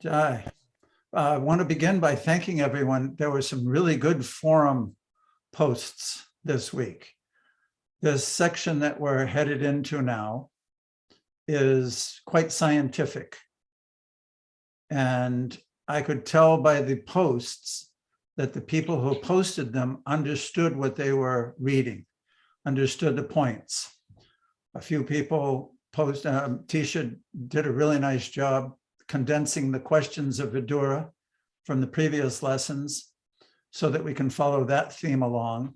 Jai. I want to begin by thanking everyone. There were some really good forum posts this week. This section that we're headed into now is quite scientific. And I could tell by the posts that the people who posted them understood what they were reading, understood the points. A few people Tisha did a really nice job condensing the questions of Vidura from the previous lessons so that we can follow that theme along.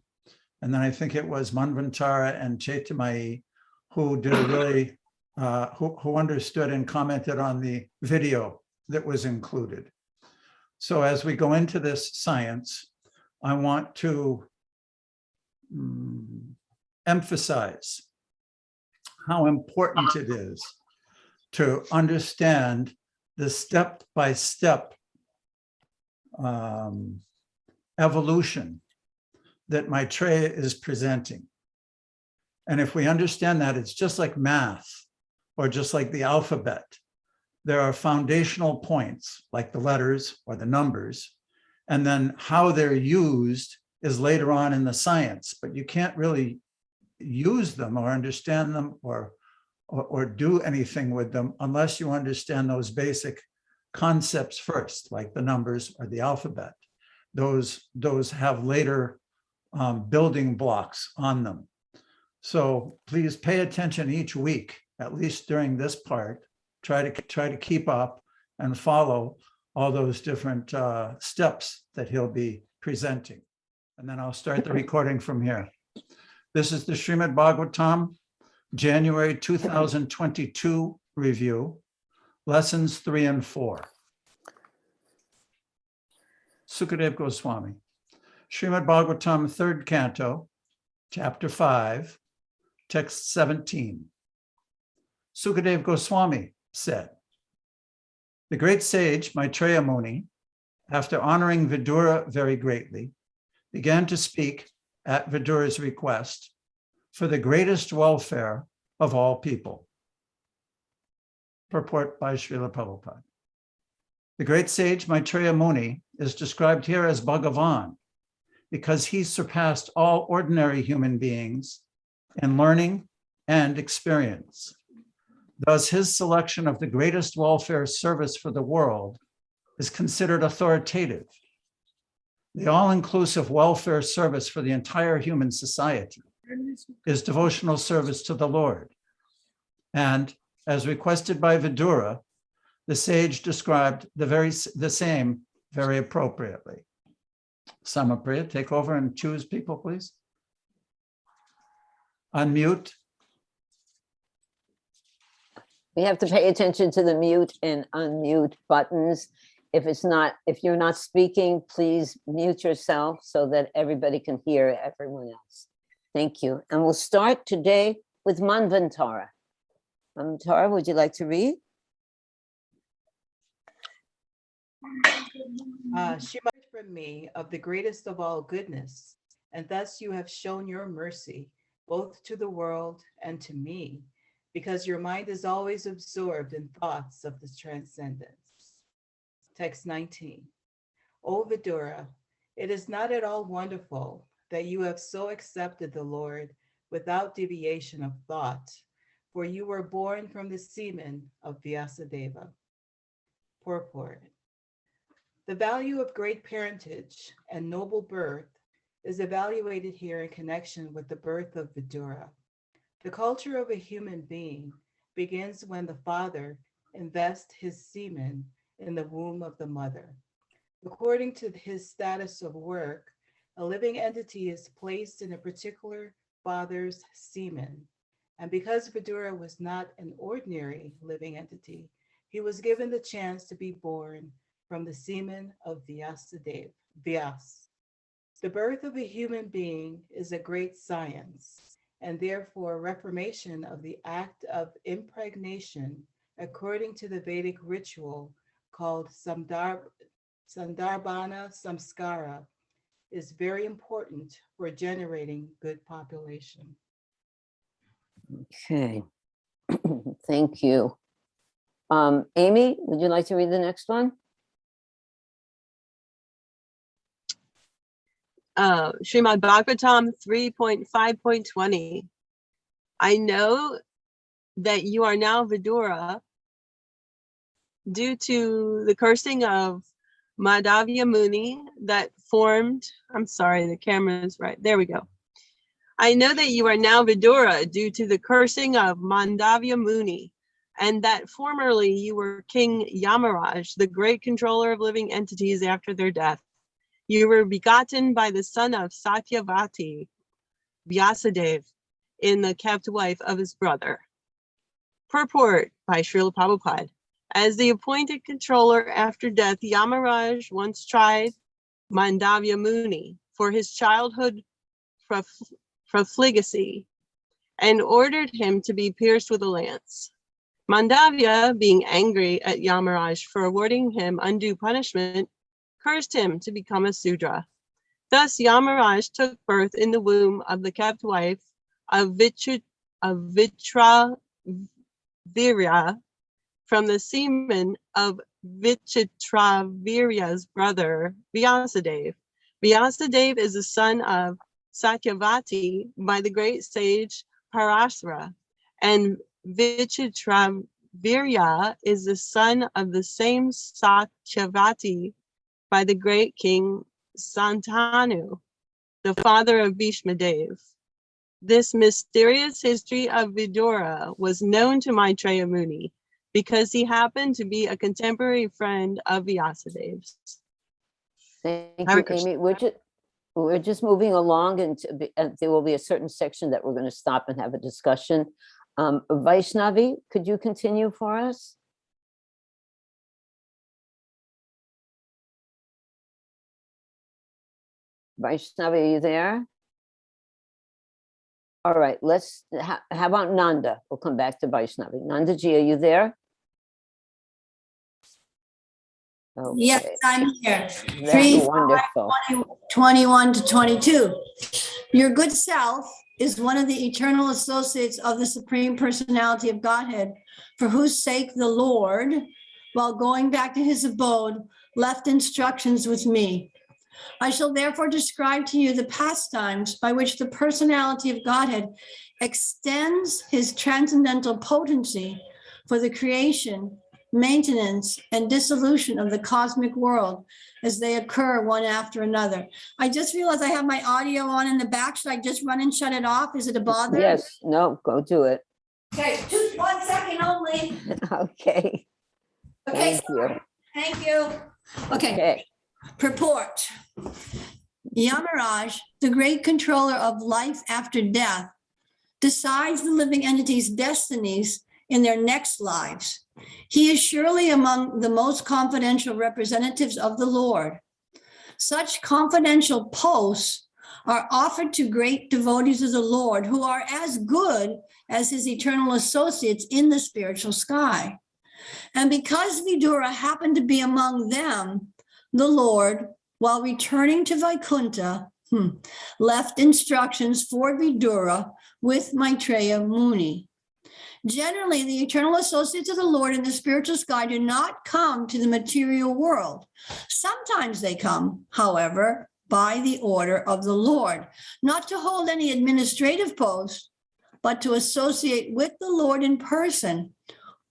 And then I think it was Manvantara and Chaitamayi who did a really, who understood and commented on the video that was included. So as we go into this science, I want to emphasize how important it is to understand the step-by-step evolution that Maitreya is presenting. And if we understand that, it's just like math or just like the alphabet. There are foundational points like the letters or the numbers, and then how they're used is later on in the science, but you can't really use them or understand them or do anything with them unless you understand those basic concepts first, like the numbers or the alphabet. Those have later building blocks on them. So please pay attention each week, at least during this part. Try to keep up and follow all those different steps that he'll be presenting. And then I'll start the recording from here. This is the Srimad Bhagavatam, January 2022 review, lessons 3 and 4. Sukadev Goswami, Srimad Bhagavatam, 3rd canto, chapter 5, text 17. Sukadev Goswami said, the great sage Maitreya Muni, after honoring Vidura very greatly, began to speak at Vidura's request for the greatest welfare of all people. Purport by Srila Prabhupada. The great sage Maitreya Muni is described here as Bhagavan because he surpassed all ordinary human beings in learning and experience. Thus, his selection of the greatest welfare service for the world is considered authoritative. The all-inclusive welfare service for the entire human society is devotional service to the Lord. And as requested by Vidura, the sage described the same very appropriately. Samapriya, take over and choose people, please. Unmute. We have to pay attention to the mute and unmute buttons. If you're not speaking, please mute yourself so that everybody can hear everyone else. Thank you. And we'll start today with Manvantara. Manvantara, would you like to read? She might from me of the greatest of all goodness, and thus you have shown your mercy, both to the world and to me, because your mind is always absorbed in thoughts of the transcendence. Text 19. O Vidura, it is not at all wonderful that you have so accepted the Lord without deviation of thought, for you were born from the semen of Vyasadeva. Purport. The value of great parentage and noble birth is evaluated here in connection with the birth of Vidura. The culture of a human being begins when the father invests his semen in the womb of the mother. According to his status of work, a living entity is placed in a particular father's semen. And because Vidura was not an ordinary living entity, he was given the chance to be born from the semen of Vyasadeva. Vyas. The birth of a human being is a great science, and therefore reformation of the act of impregnation according to the Vedic ritual called Sandarbhana Samskara is very important for generating good population. Okay, thank you. Amy, would you like to read the next one? Srimad Bhagavatam 3.5.20. I know that you are now Vidura due to the cursing of Madhavya Muni that formed, I'm sorry, the camera is right. There we go. I know that you are now Vidura due to the cursing of Mandavya Muni, and that formerly you were King Yamaraj, the great controller of living entities after their death. You were begotten by the son of Satyavati, Vyasadeva, in the kept wife of his brother. Purport by Srila Prabhupada. As the appointed controller after death, Yamaraj once tried Mandavya Muni for his childhood profligacy and ordered him to be pierced with a lance. Mandavya, being angry at Yamaraj for awarding him undue punishment, cursed him to become a Sudra. Thus Yamaraj took birth in the womb of the kept wife of Vitravirya from the semen of Vichitravirya's brother Vyasadeva. Vyasadeva is the son of Satyavati by the great sage Parasara, and Vichitravirya is the son of the same Satyavati by the great king Santanu, the father of Bhishmadev. This mysterious history of Vidura was known to Maitreya Muni because he happened to be a contemporary friend of Vyasadev's. Thank you, Amy. We're just moving along, and there will be a certain section that we're going to stop and have a discussion. Vaishnavi, could you continue for us? Vaishnavi, are you there? All right, how about Nanda? We'll come back to Vaishnavi. Nandaji, are you there? Okay. Yes, I'm here. That's 3, wonderful. 21 to 22. Your good self is one of the eternal associates of the Supreme Personality of Godhead, for whose sake the Lord, while going back to his abode, left instructions with me. I shall therefore describe to you the pastimes by which the Personality of Godhead extends his transcendental potency for the creation, maintenance, and dissolution of the cosmic world as they occur one after another. I just realized I have my audio on in the back. Should I just run and shut it off? Is it a bother? Yes, no, go do it. Okay, just 1 second only. Okay. Okay, Thank you. thank you. Okay. Okay. Purport. Yamaraj, the great controller of life after death, decides the living entities' destinies in their next lives. He is surely among the most confidential representatives of the Lord. Such confidential posts are offered to great devotees of the Lord who are as good as his eternal associates in the spiritual sky. And because Vidura happened to be among them, the Lord, while returning to Vaikuntha, left instructions for Vidura with Maitreya Muni. Generally, the eternal associates of the Lord in the spiritual sky do not come to the material world. Sometimes they come, however, by the order of the Lord, not to hold any administrative post, but to associate with the Lord in person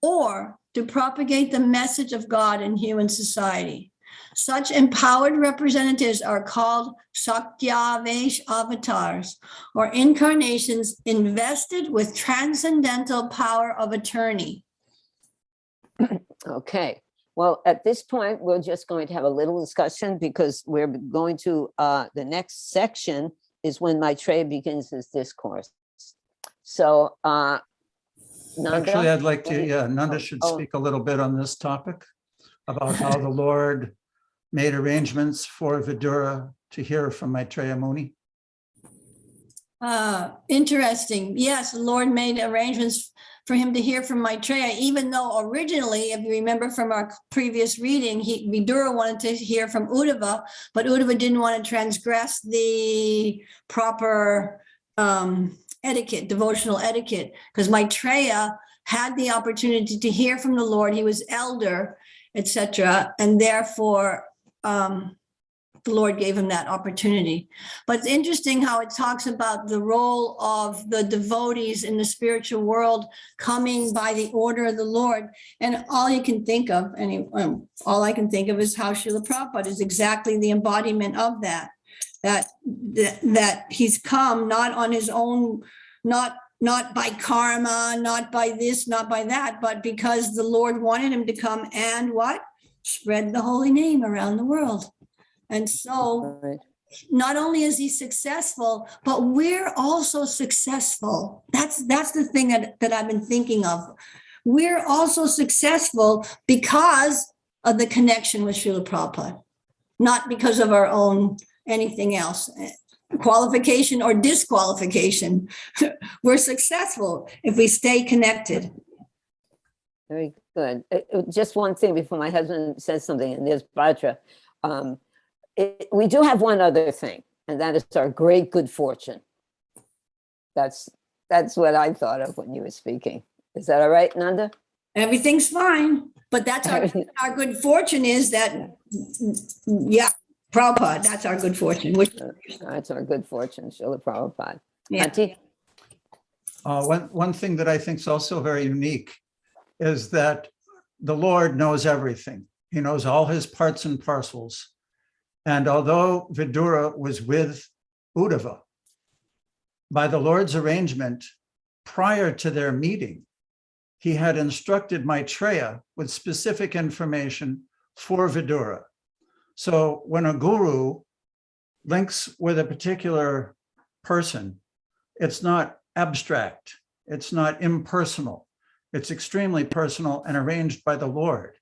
or to propagate the message of God in human society. Such empowered representatives are called Sakyavesh avatars, or incarnations invested with transcendental power of attorney. Okay. Well, at this point, we're just going to have a little discussion because we're going to, the next section is when Maitreya begins his discourse. So, Nanda? Actually, I'd like to, Nanda should speak a little bit on this topic about how the Lord made arrangements for Vidura to hear from Maitreya Muni. Interesting. Yes, the Lord made arrangements for him to hear from Maitreya, even though originally, if you remember from our previous reading, Vidura wanted to hear from Uddhava, but Uddhava didn't want to transgress the proper etiquette, devotional etiquette, because Maitreya had the opportunity to hear from the Lord. He was elder, etc. And therefore, the Lord gave him that opportunity. But it's interesting how it talks about the role of the devotees in the spiritual world coming by the order of the Lord. And all you can think of, all I can think of is how Srila Prabhupada is exactly the embodiment of that. That he's come not on his own, not by karma, not by this, not by that, but because the Lord wanted him to come and what? Spread the holy name around the world. And so Right. not only is he successful, but we're also successful. That's the thing that I've been thinking of. We're also successful because of the connection with Srila Prabhupada, not because of our own anything else, qualification or disqualification. We're successful if we stay connected. Very good. Just one thing before my husband says something, and there's Bhadra. We do have one other thing, and that is our great good fortune. That's what I thought of when you were speaking. Is that all right, Nanda? Everything's fine, but that's our good fortune is that, yeah, Prabhupada, that's our good fortune. That's our good fortune, Srila Prabhupada. Yeah. Auntie? One thing that I think is also very unique is that the Lord knows everything. He knows all his parts and parcels. And although Vidura was with Uddhava, by the Lord's arrangement, prior to their meeting, he had instructed Maitreya with specific information for Vidura. So when a guru links with a particular person, it's not abstract, it's not impersonal, it's extremely personal and arranged by the Lord.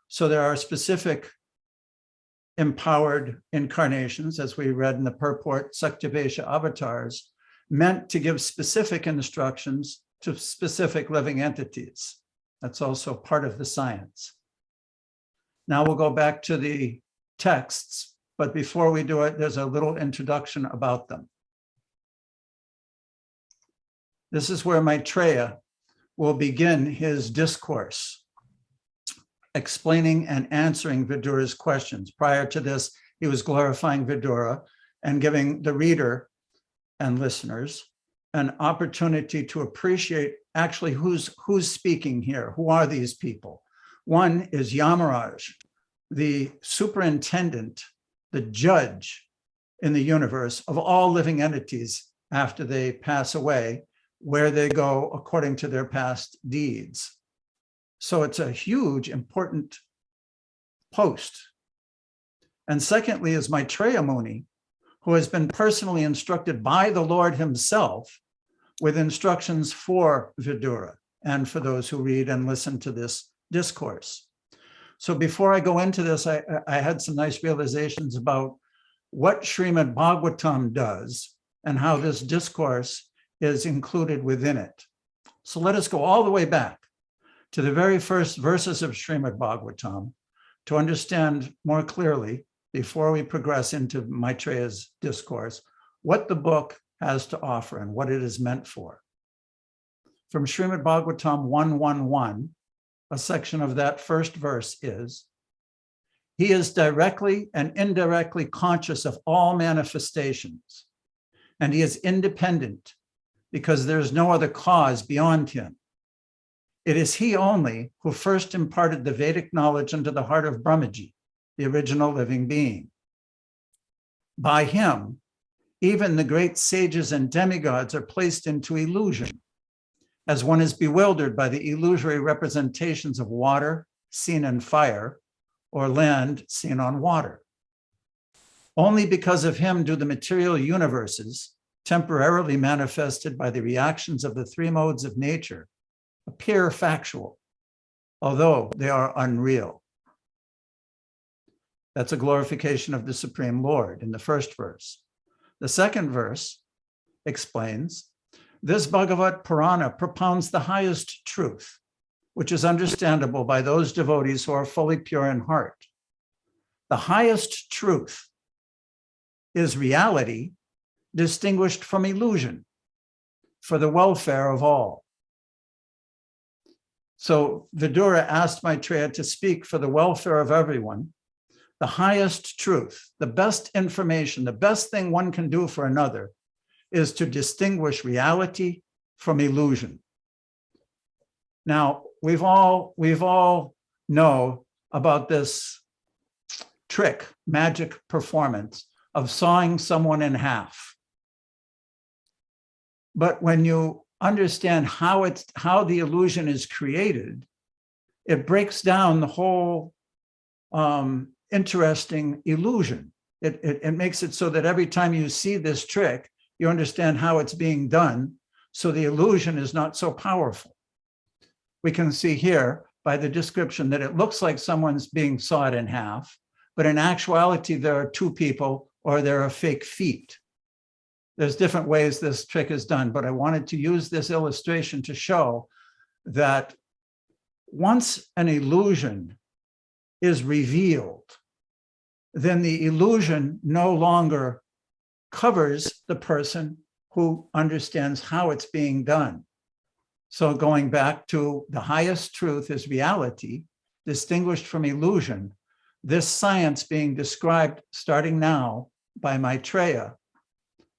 So there are specific empowered incarnations, as we read in the purport, Saktyavesha avatars, meant to give specific instructions to specific living entities. That's also part of the science. Now we'll go back to the texts, but before we do it, there's a little introduction about them. This is where Maitreya will begin his discourse, explaining and answering Vidura's questions. Prior to this, he was glorifying Vidura and giving the reader and listeners an opportunity to appreciate actually who's speaking here. Who are these people? One is Yamaraj, the superintendent, the judge in the universe of all living entities after they pass away, where they go according to their past deeds. So it's a huge, important post. And secondly is Maitreya Muni, who has been personally instructed by the Lord himself with instructions for Vidura and for those who read and listen to this discourse. So before I go into this, I had some nice realizations about what Srimad Bhagavatam does and how this discourse is included within it. So let us go all the way back to the very first verses of Srimad Bhagavatam to understand more clearly, before we progress into Maitreya's discourse, what the book has to offer and what it is meant for. From Srimad Bhagavatam 1:1:1, a section of that first verse is, he is directly and indirectly conscious of all manifestations, and he is independent because there's no other cause beyond him. It is he only who first imparted the Vedic knowledge into the heart of Brahmaji, the original living being. By him, even the great sages and demigods are placed into illusion, as one is bewildered by the illusory representations of water seen in fire or land seen on water. Only because of him do the material universes, temporarily manifested by the reactions of the three modes of nature, appear factual, although they are unreal. That's a glorification of the Supreme Lord in the first verse. The second verse explains, this Bhagavat Purana propounds the highest truth, which is understandable by those devotees who are fully pure in heart. The highest truth is reality distinguished from illusion for the welfare of all. So Vidura asked Maitreya to speak for the welfare of everyone, the highest truth, the best information, the best thing one can do for another is to distinguish reality from illusion. Now, we've all know about this trick, magic performance of sawing someone in half. But when you understand how the illusion is created, it breaks down the whole interesting illusion. It makes it so that every time you see this trick, you understand how it's being done, so the illusion is not so powerful. We can see here by the description that it looks like someone's being sawed in half, but in actuality, there are two people or there are fake feet. There's different ways this trick is done, but I wanted to use this illustration to show that once an illusion is revealed, then the illusion no longer covers the person who understands how it's being done. So going back to the highest truth is reality, distinguished from illusion, this science being described starting now by Maitreya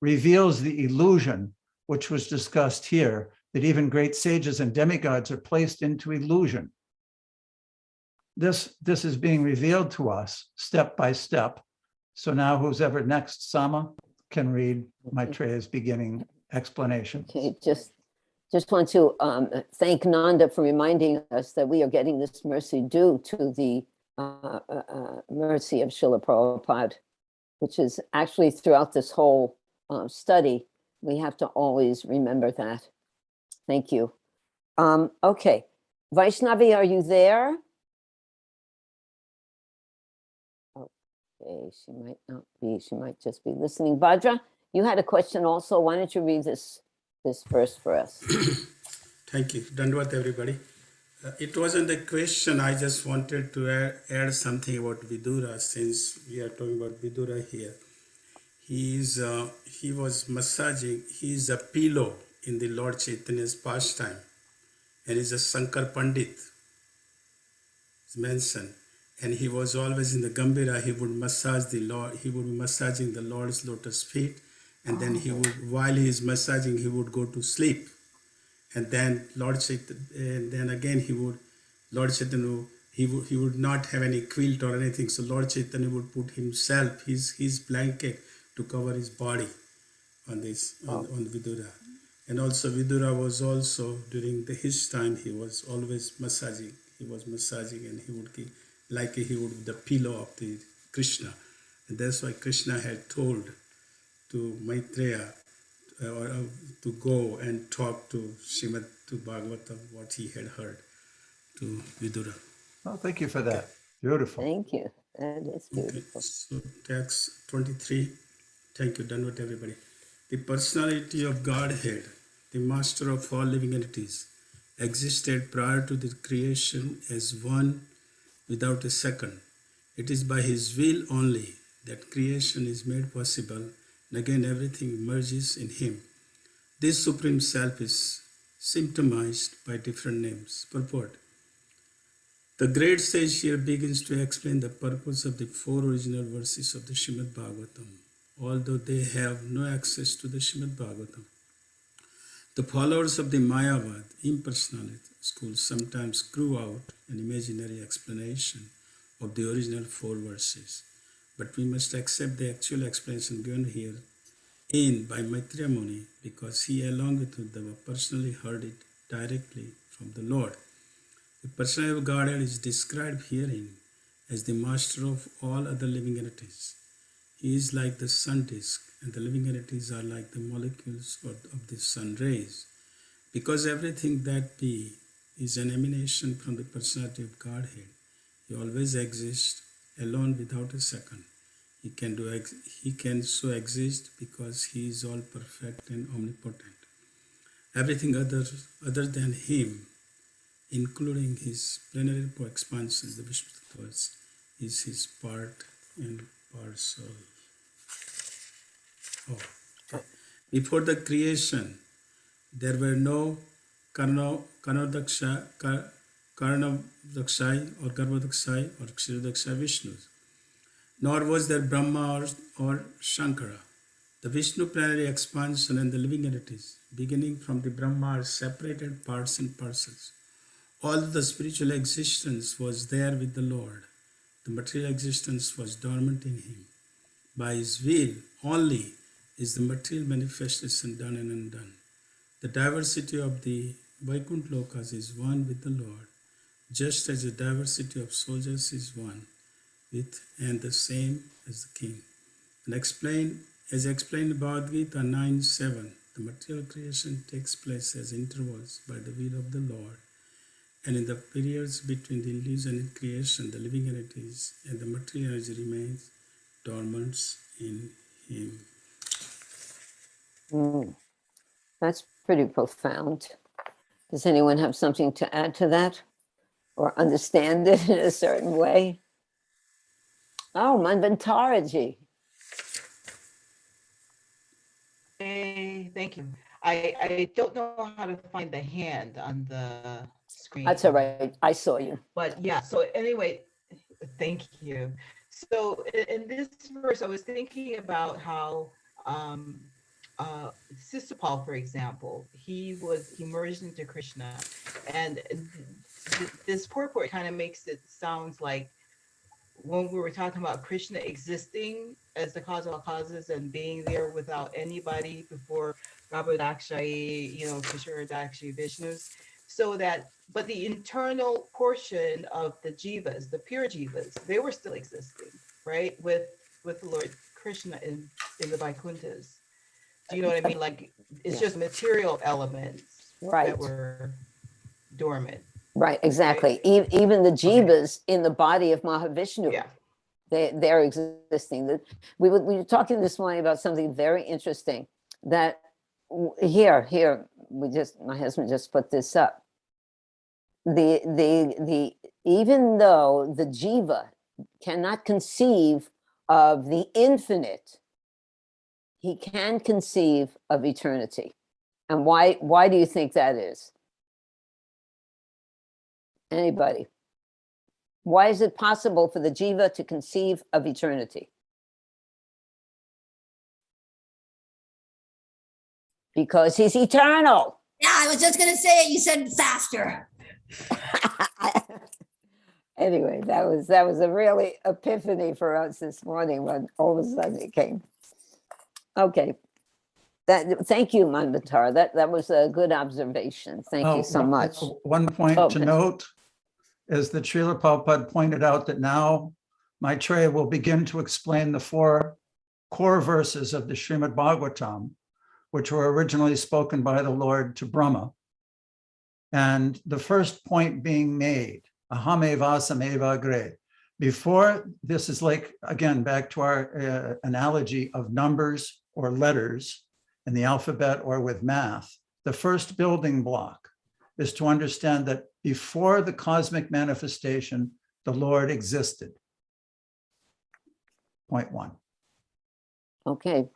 reveals the illusion, which was discussed here, that even great sages and demigods are placed into illusion. This is being revealed to us step by step. So now who's ever next, Sama, can read Maitreya's beginning explanation. Okay, just want to thank Nanda for reminding us that we are getting this mercy due to the mercy of Srila Prabhupada, which is actually throughout this whole study. We have to always remember that. Thank you. Okay, Vaishnavi, are you there? Okay, she might not be. She might just be listening. Bhadra, you had a question also. Why don't you read this verse for us? Thank you. Dandavad, everybody. It wasn't a question. I just wanted to add something about Vidura, since we are talking about Vidura here. He was massaging. He is a pillow in the Lord Chaitanya's pastime, and he's a Sankar Pandit. It's mentioned, and he was always in the Gambira. He would massage the Lord. He would be massaging the Lord's lotus feet, and then he would, while he is massaging, he would go to sleep. And then Lord Chaitanya, and then again Lord Chaitanya, he would not have any quilt or anything. So Lord Chaitanya would put himself, his blanket to cover his body on this, on Vidura. And also Vidura was also, during his time, he was always massaging. He was massaging, and he would give, like he would be the pillow of the Krishna. And that's why Krishna had told to Maitreya to go and talk to Srimad Bhagavatam, what he had heard to Vidura. Oh, thank you for that. Beautiful. Thank you. That is beautiful. Okay. So text 23. Thank you, Danvat, everybody. The personality of Godhead, the master of all living entities, existed prior to the creation as one without a second. It is by his will only that creation is made possible, and again everything emerges in him. This Supreme Self is symptomized by different names. Purport. The great sage here begins to explain the purpose of the four original verses of the Srimad Bhagavatam, although they have no access to the Srimad Bhagavatam. The followers of the Mayavad, impersonality school, sometimes grew out an imaginary explanation of the original four verses. But we must accept the actual explanation given here by Maitreya Muni, because he, along with Uddhava, personally heard it directly from the Lord. The Personality of Godhead is described herein as the master of all other living entities. He is like the sun disk, and the living entities are like the molecules of the sun rays. Because everything that be is an emanation from the Personality of Godhead, he always exists alone without a second. He can so exist because he is all perfect and omnipotent. Everything other than him, including his plenary expansions, the Vishnu Tattvas, is his part and parcel. Okay. Before the creation, there were no Karnodaksha, Karnadakshay or Garbhodakshay or Kshirodakshay Vishnus. Nor was there Brahma or Shankara. The Vishnu plenary expansion and the living entities, beginning from the Brahma, are separated parts and parcels. Although the spiritual existence was there with the Lord, the material existence was dormant in him. By his will only is the material manifestation done and undone. The diversity of the Vaikuntha Lokas is one with the Lord, just as the diversity of soldiers is one with and the same as the king. And as explained in Bhagavad Gita 9:7, the material creation takes place as intervals by the will of the Lord, and in the periods between the illusion and creation, the living entities and the material energy remains dormant in him. That's pretty profound. Does anyone have something to add to that or understand it in a certain way? Oh, Manvantaraji. Hey, thank you. I don't know how to find the hand on the screen. That's all right. I saw you. But yeah, so anyway, thank you. So in this verse, I was thinking about how Sister Paul, for example, he merged into Krishna, and this purport kind of makes it sound like when we were talking about Krishna existing as the cause of all causes and being there without anybody before Garbhodakshayi, Kshirodakshayi Vishnus, so that, but the internal portion of the jivas, the pure jivas, they were still existing, right? With Lord Krishna in the Vaikunthas. Do you know what I mean? Like, it's just material elements that were dormant. Right, exactly. Right? Even the jivas in the body of Mahavishnu, they're existing. We were talking this morning about something very interesting that here, my husband just put this up. The even though the jiva cannot conceive of the infinite, he can conceive of eternity. And why do you think that is? Anybody? Why is it possible for the jiva to conceive of eternity? Because he's eternal. Yeah, I was just going to say it. You said faster. Anyway, that was a really epiphany for us this morning when all of a sudden it came. Okay. Thank you, Manvatar. That was a good observation. Thank you so much. One point to note is that Srila Prabhupada pointed out that now Maitreya will begin to explain the 4 core verses of the Srimad Bhagavatam, which were originally spoken by the Lord to Brahma. And the first point being made, aham evasam eva agre. Before, this is like, again, back to our analogy of numbers or letters in the alphabet or with math. The first building block is to understand that before the cosmic manifestation, the Lord existed. Point 1. Okay,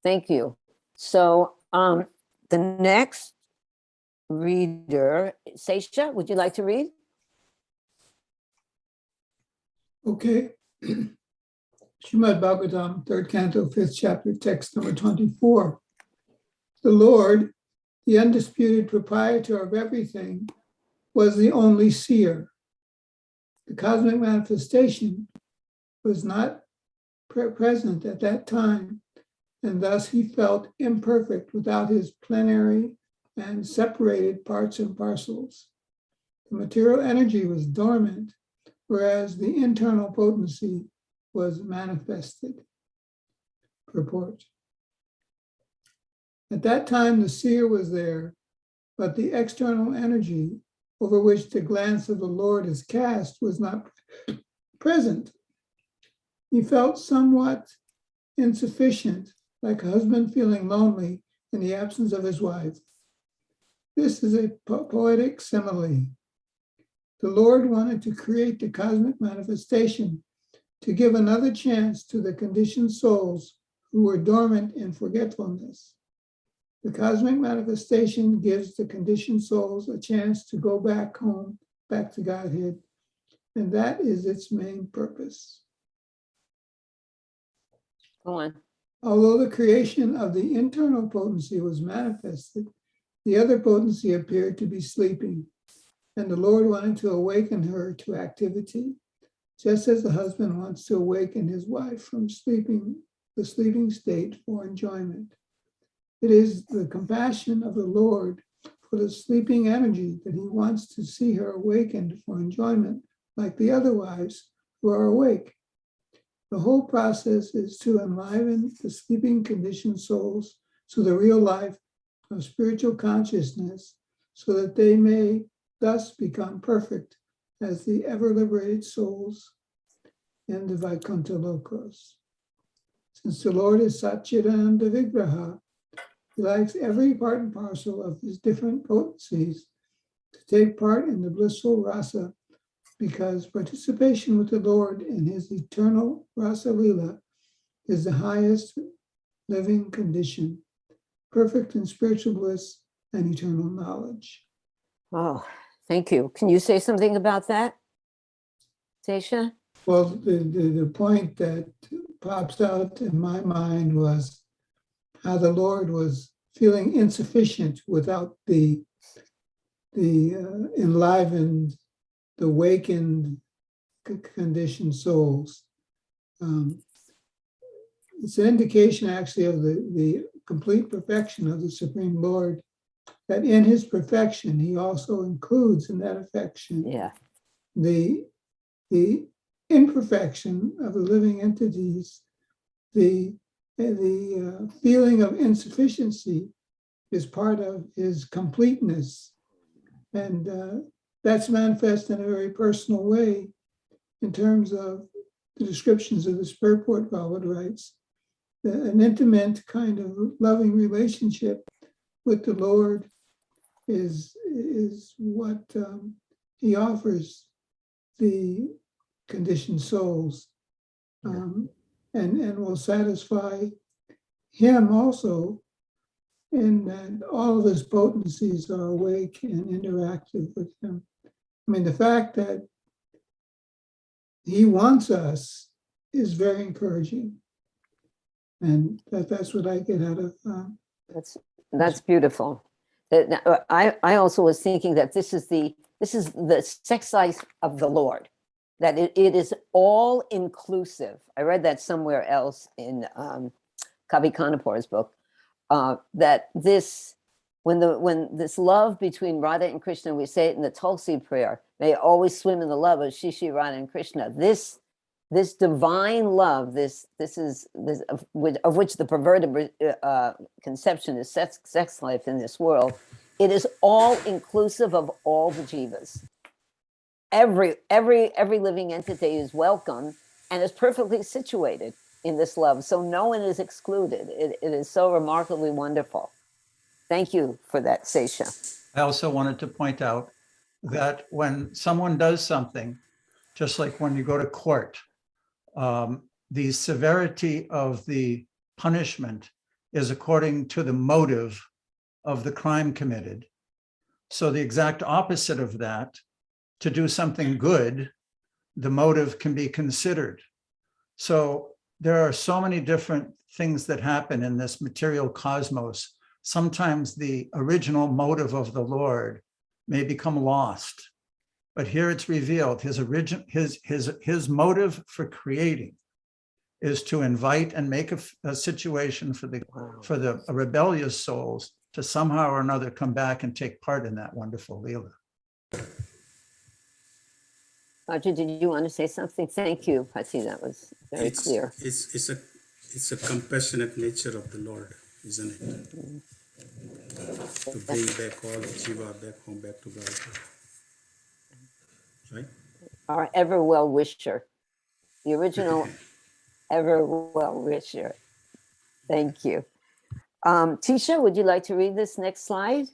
thank you. So the next reader, Seisha, would you like to read? Okay. Srimad Bhagavatam, 3rd Canto, 5th Chapter, text number 24. The Lord, the undisputed proprietor of everything, was the only seer. The cosmic manifestation was not present at that time, and thus he felt imperfect without his plenary and separated parts and parcels. The material energy was dormant, whereas the internal potency was manifested. Purport. At that time, the seer was there, but the external energy over which the glance of the Lord is cast was not present. He felt somewhat insufficient, like a husband feeling lonely in the absence of his wife. This is a poetic simile. The Lord wanted to create the cosmic manifestation to give another chance to the conditioned souls who were dormant in forgetfulness. The cosmic manifestation gives the conditioned souls a chance to go back home, back to Godhead, and that is its main purpose. Go on. Although the creation of the internal potency was manifested, the other potency appeared to be sleeping, and the Lord wanted to awaken her to activity, just as the husband wants to awaken his wife from the sleeping state for enjoyment. It is the compassion of the Lord for the sleeping energy that he wants to see her awakened for enjoyment, like the other wives who are awake. The whole process is to enliven the sleeping conditioned souls to the real life of spiritual consciousness, so that they may thus become perfect as the ever liberated souls in the Vaikuntha Lokos. Since the Lord is Satchidananda Vigraha, he likes every part and parcel of his different potencies to take part in the blissful rasa, because participation with the Lord in his eternal rasa lila is the highest living condition, perfect in spiritual bliss and eternal knowledge. Oh, thank you. Can you say something about that, Seisha? Well, the point that pops out in my mind was how the Lord was feeling insufficient without the enlivened, the awakened, conditioned souls. It's an indication actually of the complete perfection of the Supreme Lord, that in his perfection, he also includes in that affection the imperfection of the living entities, the feeling of insufficiency is part of his completeness. And that's manifest in a very personal way in terms of the descriptions of the Purport Prabhupada writes. An intimate kind of loving relationship with the Lord is what he offers the conditioned souls, and will satisfy him also, in that all of his potencies are awake and interactive with him. I mean, the fact that he wants us is very encouraging, and that's what I get out of. That's beautiful. I also was thinking that this is the sex life of the Lord, that it is all inclusive. I read that somewhere else in Kavi Kanapur's book, that this, when this love between Radha and Krishna, we say it in the Tulsi prayer, may always swim in the love of Shishi, Radha, and Krishna. This divine love, this of which the perverted conception is sex life in this world, it is all inclusive of all the jivas. Every living entity is welcome and is perfectly situated in this love. So no one is excluded. It is so remarkably wonderful. Thank you for that, Seisha. I also wanted to point out that when someone does something, just like when you go to court, the severity of the punishment is according to the motive of the crime committed. So the exact opposite of that, to do something good, the motive can be considered. So there are so many different things that happen in this material cosmos. Sometimes the original motive of the Lord may become lost, but here it's revealed his motive for creating is to invite and make a situation for the rebellious souls to somehow or another come back and take part in that wonderful Leela. Roger, did you want to say something? Thank you, Pati. That was very clear. It's a compassionate nature of the Lord, isn't it? To bring back all the jiva back home, back to God. Right? Our ever well wisher, the original ever well wisher. Thank you. Tisha, would you like to read this next slide?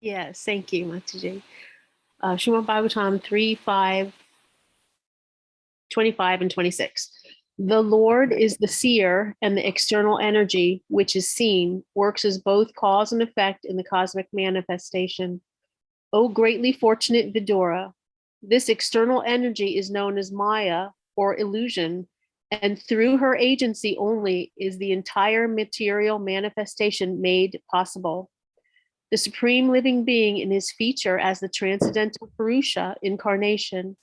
Yes, thank you, Mataji. Srimad Bhagavatam 3:5, 25 and 26. The Lord is the seer, and the external energy, which is seen, works as both cause and effect in the cosmic manifestation. O greatly fortunate Vidura, This external energy is known as Maya, or illusion, and through her agency only is the entire material manifestation made possible. The supreme living being in his feature as the transcendental Purusha incarnation,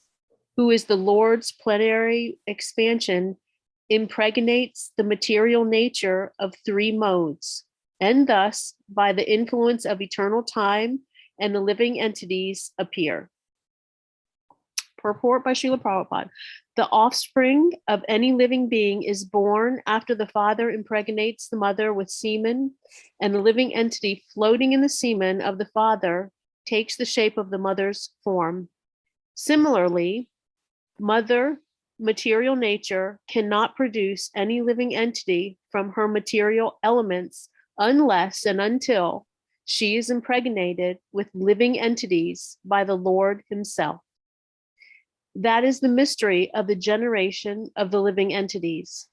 who is the Lord's plenary expansion, impregnates the material nature of three modes, and thus, by the influence of eternal time and the living entities, appear. Purport by Srila Prabhupada. The offspring of any living being is born after the father impregnates the mother with semen, and the living entity floating in the semen of the father takes the shape of the mother's form. Similarly, mother material nature cannot produce any living entity from her material elements unless and until she is impregnated with living entities by the Lord himself. That is the mystery of the generation of the living entities.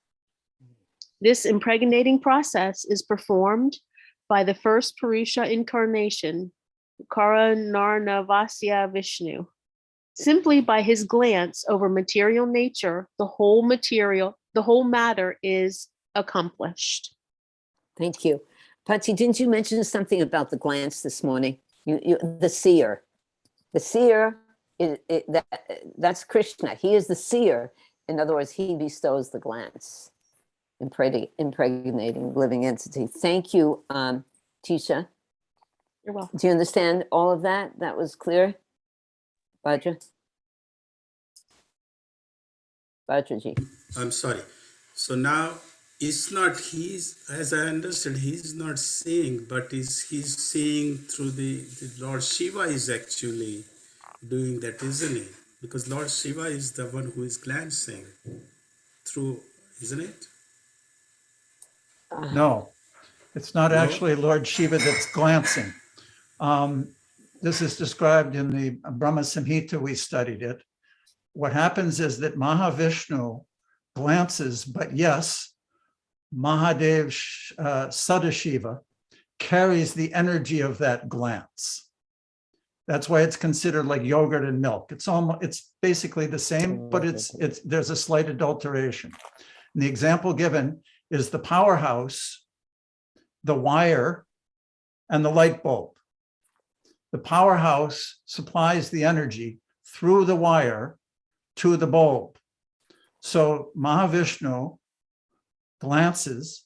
This impregnating process is performed by the first Purusha incarnation, Karanarnavasya Vishnu. Simply by his glance over material nature, the whole matter is accomplished. Thank you. Patsy, didn't you mention something about the glance this morning? The seer. The seer, that's Krishna. He is the seer. In other words, he bestows the glance, impregnating living entity. Thank you, Tisha. You're welcome. Do you understand all of that? That was clear? Bhadra? Bhadraji. I'm sorry. So now it's not he's, as I understood, he's not seeing, but he's seeing through the Lord Shiva is actually doing that, isn't he? Because Lord Shiva is the one who is glancing through, isn't it? No, it's not No? actually Lord Shiva that's glancing. This is described in the Brahma Samhita, we studied it. What happens is that Mahavishnu glances, but yes, Mahadev Sadashiva carries the energy of that glance. That's why it's considered like yogurt and milk. It's basically the same, but there's a slight adulteration. And the example given is the powerhouse, the wire, and the light bulb. The powerhouse supplies the energy through the wire to the bulb. So Mahavishnu glances,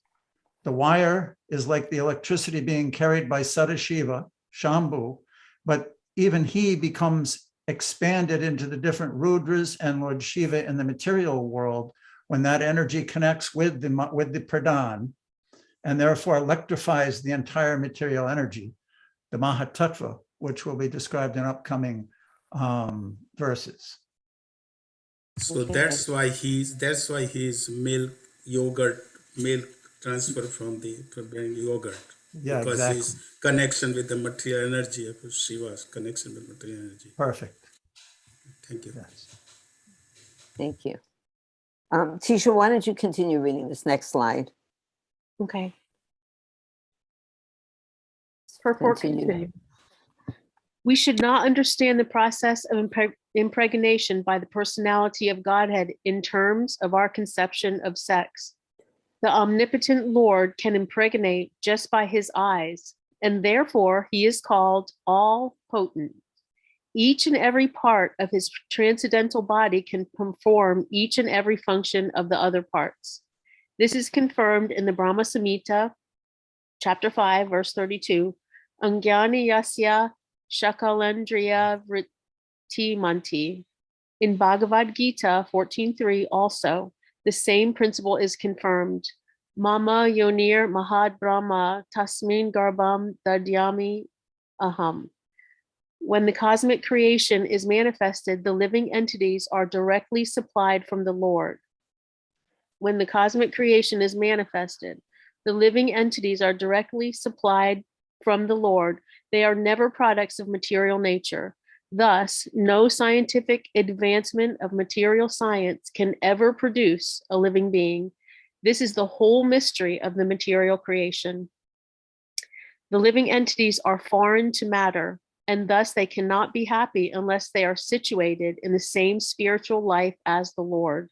the wire is like the electricity being carried by Sadashiva, Shambhu, but even he becomes expanded into the different Rudras and Lord Shiva in the material world when that energy connects with the Pradhan and therefore electrifies the entire material energy, the Mahatattva, which will be described in upcoming verses. So that's why he's milk transfer from yogurt. Yeah, because exactly. his connection with the material energy of Shiva's connection with material energy. Perfect. Thank you. Yes. Thank you. Tisha, why don't you continue reading this next slide? Okay. Purport Continue. continue. We should not understand the process of impregnation by the personality of Godhead in terms of our conception of sex. The omnipotent Lord can impregnate just by his eyes, and therefore he is called all-potent. Each and every part of his transcendental body can perform each and every function of the other parts. This is confirmed in the Brahma Samhita, chapter 5, verse 32. Angyani yasya shakalendriya vrittimanti. In Bhagavad Gita 14.3 also, the same principle is confirmed. Mama yonir mahad brahma tasmin garbham dadyami aham. When the cosmic creation is manifested, the living entities are directly supplied from the Lord. When the cosmic creation is manifested, the living entities are directly supplied from the Lord. They are never products of material nature. Thus, no scientific advancement of material science can ever produce a living being. This is the whole mystery of the material creation. The living entities are foreign to matter. and thus they cannot be happy unless they are situated in the same spiritual life as the Lord.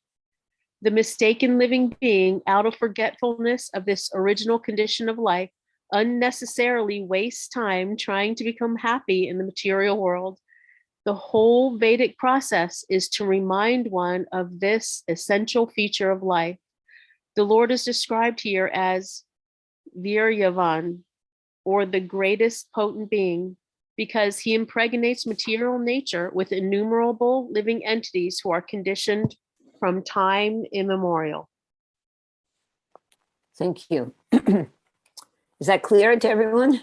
The mistaken living being, out of forgetfulness of this original condition of life, unnecessarily wastes time trying to become happy in the material world. The whole Vedic process is to remind one of this essential feature of life. The Lord is described here as Viryavan, or the greatest potent being, because he impregnates material nature with innumerable living entities who are conditioned from time immemorial. Thank you. Is that clear to everyone?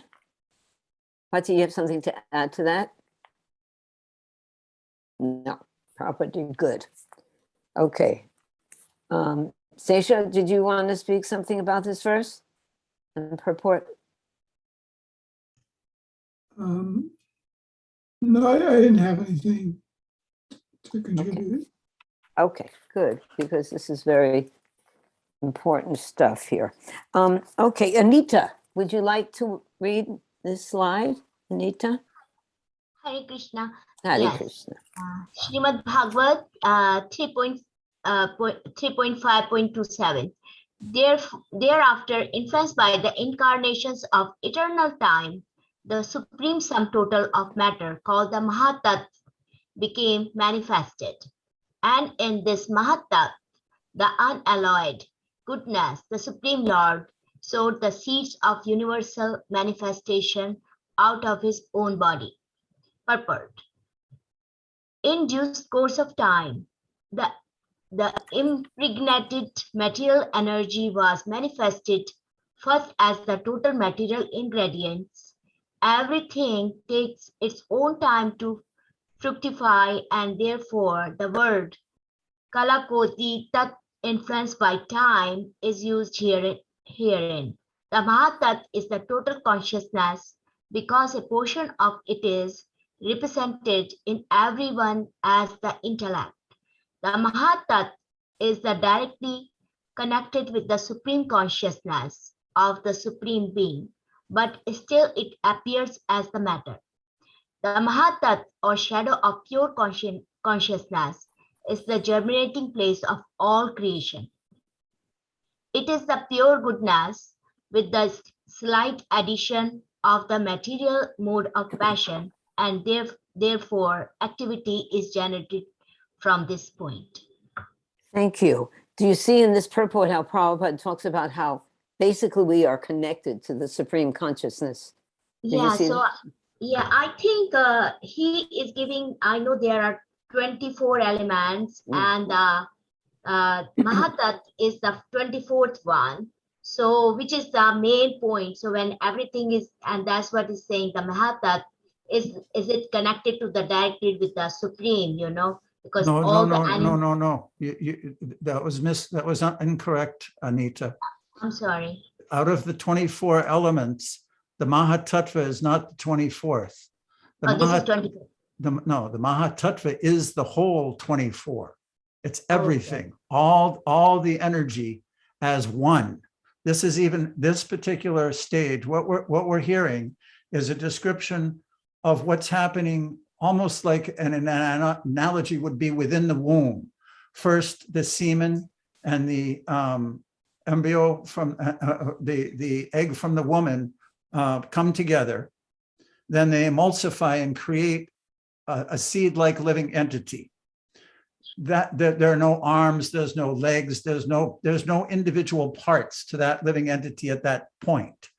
Pati, you have something to add to that? No, property, good. Okay. Sesha, did you want to speak something about this verse and purport? No, I didn't have anything to contribute. Okay, good, because this is very important stuff here. Okay, Anita, would you like to read this slide, Anita? Hare Krishna. Hare Yes. Krishna. Srimad Bhagavad 3.5.27. Thereafter, influenced by the incarnations of eternal time, the supreme sum total of matter, called the Mahatat, became manifested. And in this Mahatat, the unalloyed goodness, the Supreme Lord, sowed the seeds of universal manifestation out of his own body. Purport. In due course of time, the impregnated material energy was manifested first as the total material ingredients. Everything takes its own time to fructify, and therefore the word Kalakoti, Tat, influenced by time, is used herein. The Mahatat is the total consciousness because a portion of it is represented in everyone as the intellect. The Mahatat is the directly connected with the supreme consciousness of the supreme being, but still it appears as the matter. The Mahatat, or shadow of pure consciousness, is the germinating place of all creation. It is the pure goodness with the slight addition of the material mode of passion, and therefore activity is generated from this point. Thank you. Do you see in this purport how Prabhupada talks about how basically we are connected to the supreme consciousness? Yeah, so yeah, I think he is giving, I know there are 24 elements and Mahatat is the 24th one. So which is the main point. So when everything is, and that's what he's saying, the Mahatat, is it connected to the directly with the supreme, you know? Because No. That was incorrect, Anita. I'm sorry. Out of the 24 elements, the Mahatattva is not the 24th. This is 24. The Mahatattva is the whole 24. It's everything, all the energy as one. This is even this particular stage. What we're hearing is a description of what's happening, almost like an analogy would be within the womb. First, the semen and the embryo from the egg from the woman come together. Then they emulsify and create a seed-like living entity. That there are no arms, there's no legs, there's no individual parts to that living entity at that point.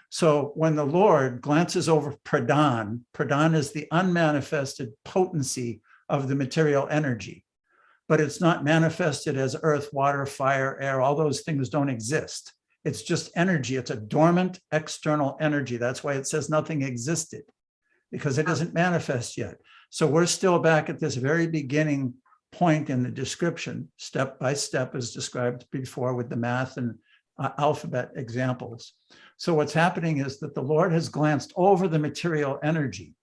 So when the Lord glances over Pradhan is the unmanifested potency of the material energy, but it's not manifested as earth, water, fire, air. All those things don't exist. It's just energy. It's a dormant external energy. That's why it says nothing existed, because it isn't manifest yet. So we're still back at this very beginning point in the description, step by step, as described before with the math and alphabet examples. So what's happening is that the Lord has glanced over the material energy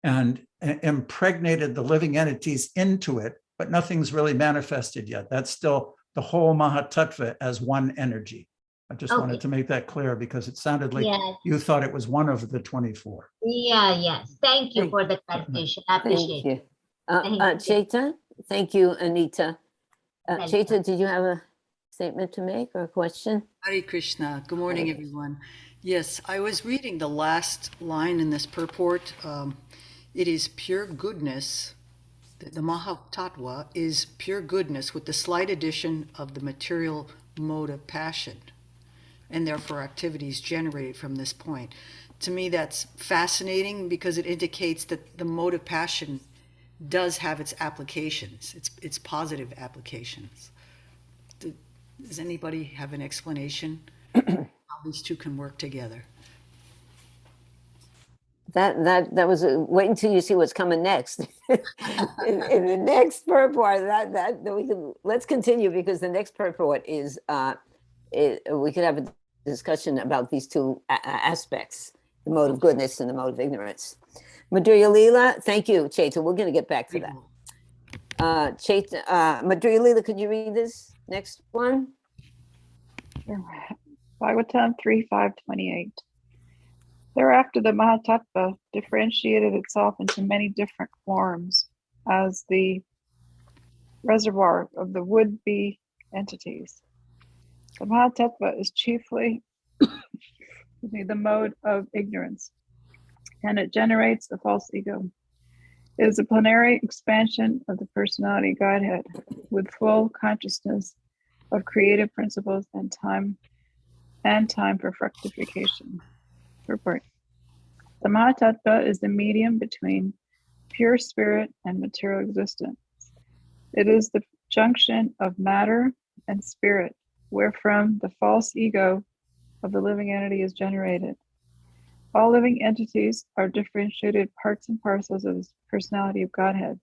and impregnated the living entities into it, but nothing's really manifested yet. That's still the whole Mahatattva as one energy. I just wanted Okay. to make that clear because it sounded like Yes. you thought it was one of the 24. Yeah, yes. Thank you Thank- for the clarification. I Thank appreciate you. it. Thank you. Chaita, thank you, Anita. Welcome. Chaita, did you have a statement to make or a question? Hare Krishna. Good morning, everyone. Yes, I was reading the last line in this purport. It is pure goodness. The Mahatattva is pure goodness with the slight addition of the material mode of passion, and therefore activities generated from this point. To me, that's fascinating because it indicates that the mode of passion does have its applications, its positive applications. Does anybody have an explanation how these two can work together? That was wait until you see what's coming next. in the next purport, that we can let's continue because the next purport is we could have a discussion about these two aspects: the mode of goodness and the mode of ignorance. Madhurya Leela, thank you, Chaita. We're going to get back to that. Chaita, Madhurya Leela, could you read this next one? Bhagavatam 3:5-28. Thereafter, the Mahatattva differentiated itself into many different forms as the reservoir of the would-be entities. The Mahatattva is chiefly the mode of ignorance, and it generates a false ego. It is a plenary expansion of the personality of Godhead with full consciousness of creative principles and time for fructification. Report. The Mahatattva is the medium between pure spirit and material existence. It is the junction of matter and spirit, wherefrom the false ego of the living entity is generated. All living entities are differentiated parts and parcels of the personality of Godhead.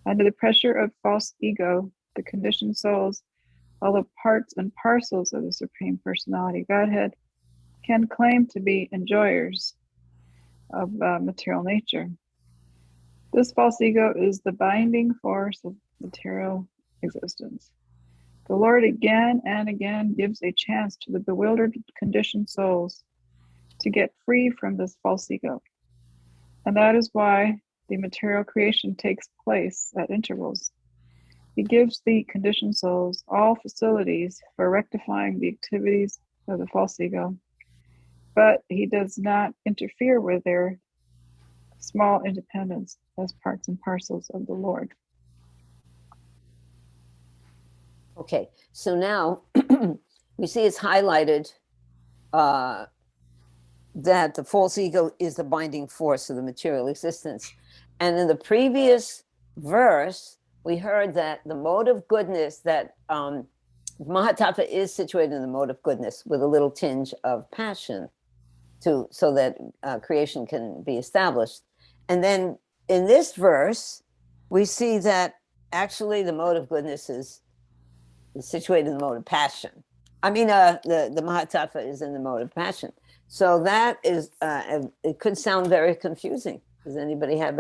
Under the pressure of false ego, the conditioned souls, although parts and parcels of the Supreme Personality of Godhead, can claim to be enjoyers of material nature. This false ego is the binding force of material existence. The Lord again and again gives a chance to the bewildered conditioned souls to get free from this false ego. And that is why the material creation takes place at intervals. He gives the conditioned souls all facilities for rectifying the activities of the false ego, but he does not interfere with their small independence as parts and parcels of the Lord. Okay, so now we see it's highlighted that the false ego is the binding force of the material existence. And in the previous verse, we heard that the mode of goodness, that Mahatattva is situated in the mode of goodness with a little tinge of passion so that creation can be established. And then in this verse, we see that actually the mode of goodness is situated in the mode of passion. I mean, the Mahatattva is in the mode of passion. So that is, it could sound very confusing. Does anybody have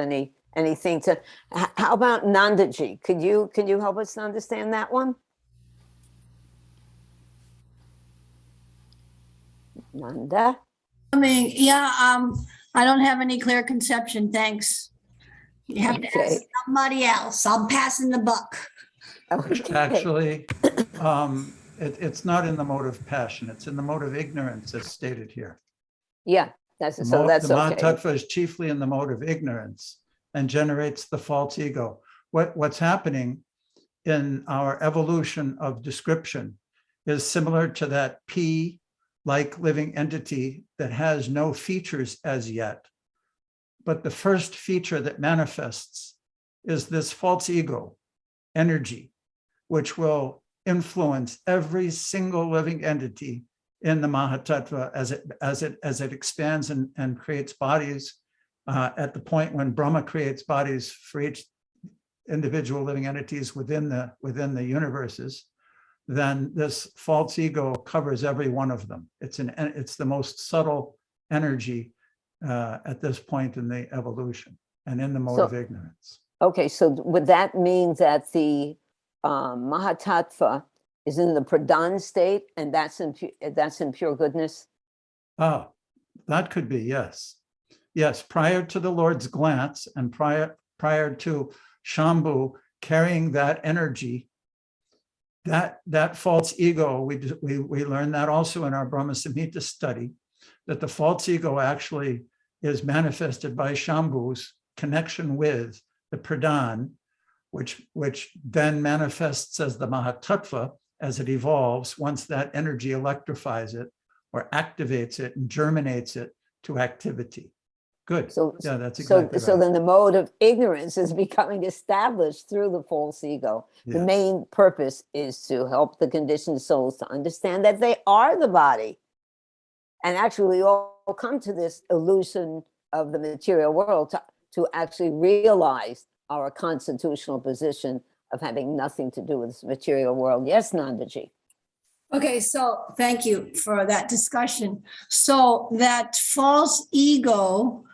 anything to, how about Nandaji? Can you help us understand that one? Nanda? I mean, yeah, I don't have any clear conception, thanks. You have to ask somebody else. I'm passing the buck. Okay. Actually, it's not in the mode of passion. It's in the mode of ignorance, as stated here. Yeah, that's The so that's okay. Mahatattva is chiefly in the mode of ignorance and generates the false ego. What's happening in our evolution of description is similar to that P-like living entity that has no features as yet. But the first feature that manifests is this false ego energy, which will influence every single living entity in the Mahatattva as it expands and creates bodies at the point when Brahma creates bodies for each individual living entities within the universes. Then this false ego covers every one of them. It's the most subtle energy at this point in the evolution and in the mode of ignorance. Okay, so would that mean that the Mahatattva is in the pradhan state, and that's in pure goodness? Oh, that could be, yes. Yes, prior to the Lord's glance and prior to Shambhu carrying that energy, that false ego, we learned that also in our Brahma Samhita study, that the false ego actually is manifested by Shambhu's connection with the pradhan, which then manifests as the Mahatattva as it evolves once that energy electrifies it or activates it and germinates it to activity. Good. So, Yeah, that's exactly so right. then the mode of ignorance is becoming established through the false ego. The Yes. main purpose is to help the conditioned souls to understand that they are the body. And actually, we all come to this illusion of the material world to actually realize our constitutional position of having nothing to do with this material world. Yes, Nandaji. Okay, so thank you for that discussion. So that false ego,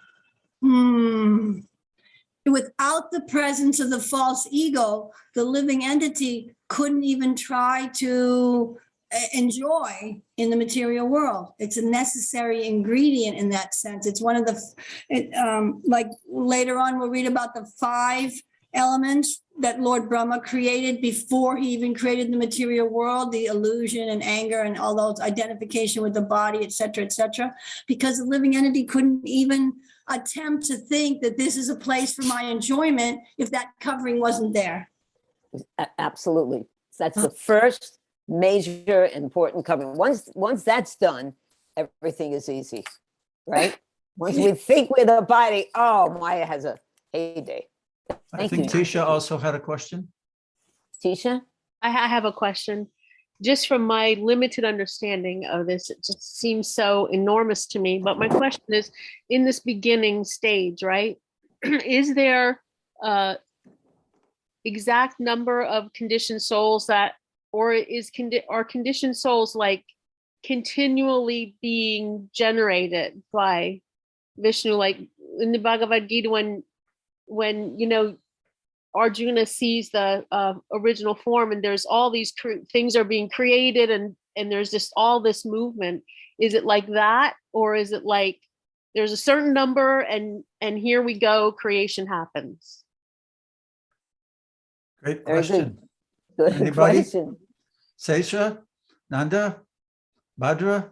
without the presence of the false ego, the living entity couldn't even try to enjoy in the material world. It's a necessary ingredient in that sense. It's one of the, like later on, we'll read about the 5 elements that Lord Brahma created before he even created the material world, the illusion and anger and all those identification with the body, et cetera, because the living entity couldn't even attempt to think that this is a place for my enjoyment if that covering wasn't there. Absolutely. That's the first major important covering. Once that's done, everything is easy, right? Once we think we're the body, oh, Maya has a heyday. I think Tisha also had a question. Tisha? I have a question. Just from my limited understanding of this, it just seems so enormous to me. But my question is, in this beginning stage, right? Is there a exact number of conditioned souls that, or are conditioned souls like continually being generated by Vishnu? Like in the Bhagavad Gita, when you know Arjuna sees the original form and there's all these things are being created and there's just all this movement. Is it like that, or is it like there's a certain number and here we go, creation happens? Great Very question. Good Anybody? question. Sesha, Nanda, Bhadra,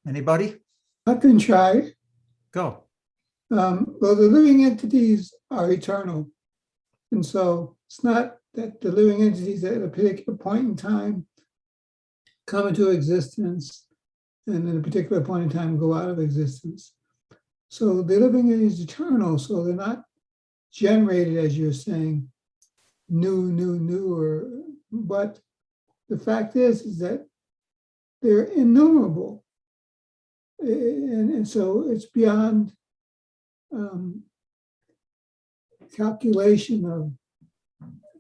anybody? I can try. Go. Well, the living entities are eternal. And so it's not that the living entities at a particular point in time come into existence and at a particular point in time go out of existence. So the living is eternal. So they're not generated, as you're saying, new, but the fact is that they're innumerable. And so it's beyond calculation of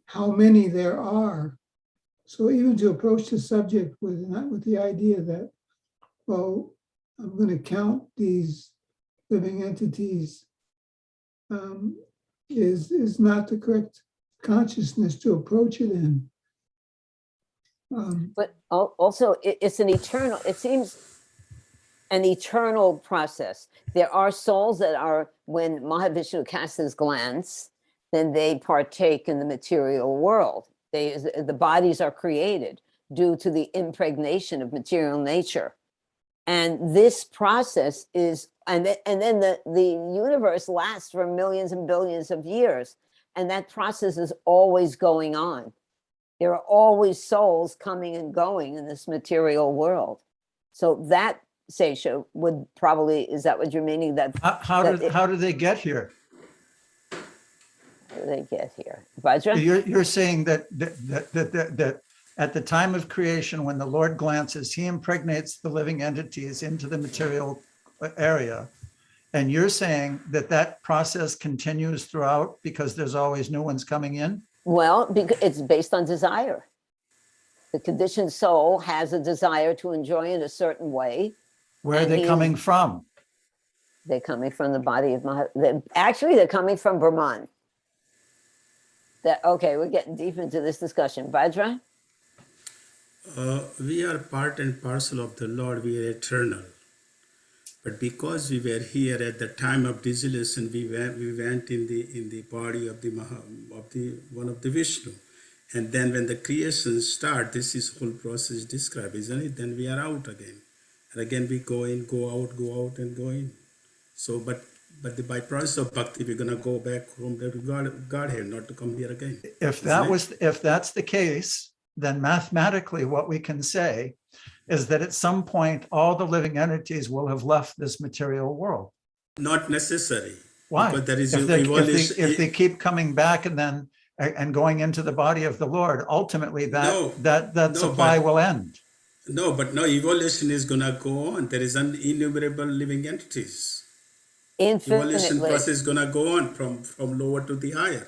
how many there are. So even to approach the subject with the idea that, well, I'm going to count these living entities is not the correct consciousness to approach it in. But also, it's an eternal, it seems an eternal process. There are souls that are, when Mahavishnu casts his glance, then they partake in the material world. The bodies are created due to the impregnation of material nature. And this process is, and then the universe lasts for millions and billions of years. And that process is always going on. There are always souls coming and going in this material world. So that, Sesha, would probably, is that what you're meaning? How do they get here? How do they get here? Vajra? You're saying that at the time of creation, when the Lord glances, he impregnates the living entities into the material area. And you're saying that process continues throughout because there's always new ones coming in? Well, because it's based on desire. The conditioned soul has a desire to enjoy in a certain way. Where are they coming from? They're coming from the body of actually, they're coming from Brahman. Okay, we're getting deep into this discussion. Vajra? We are part and parcel of the Lord. We are eternal. But because we were here at the time of dissolution, we went in the body of the one of the Vishnu. And then when the creation start, this is whole process described, isn't it? Then we are out again. And again we go in, go out and go in. So but the by process of bhakti, we're gonna go back home to Godhead, not to come here again. If that's the case, then mathematically what we can say is that at some point all the living entities will have left this material world. Not necessary. Why? Because there is If they keep coming back and going into the body of the Lord, ultimately that supply will end. No, but no, evolution is gonna go on. There is innumerable living entities. Evolution Infinitely. process is gonna go on from lower to the higher,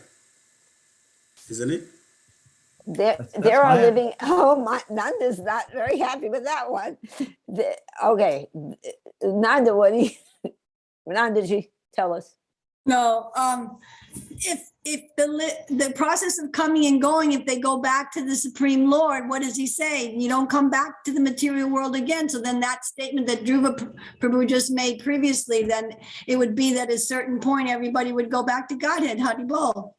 isn't it? There are living. Oh my, Nanda's not very happy with that one. Okay, Nanda, Nanda, did you tell us? No, if the process of coming and going, if they go back to the Supreme Lord, what does he say? You don't come back to the material world again. So then that statement that Dhruva Prabhu just made previously, then it would be that at a certain point, everybody would go back to Godhead, Haribol.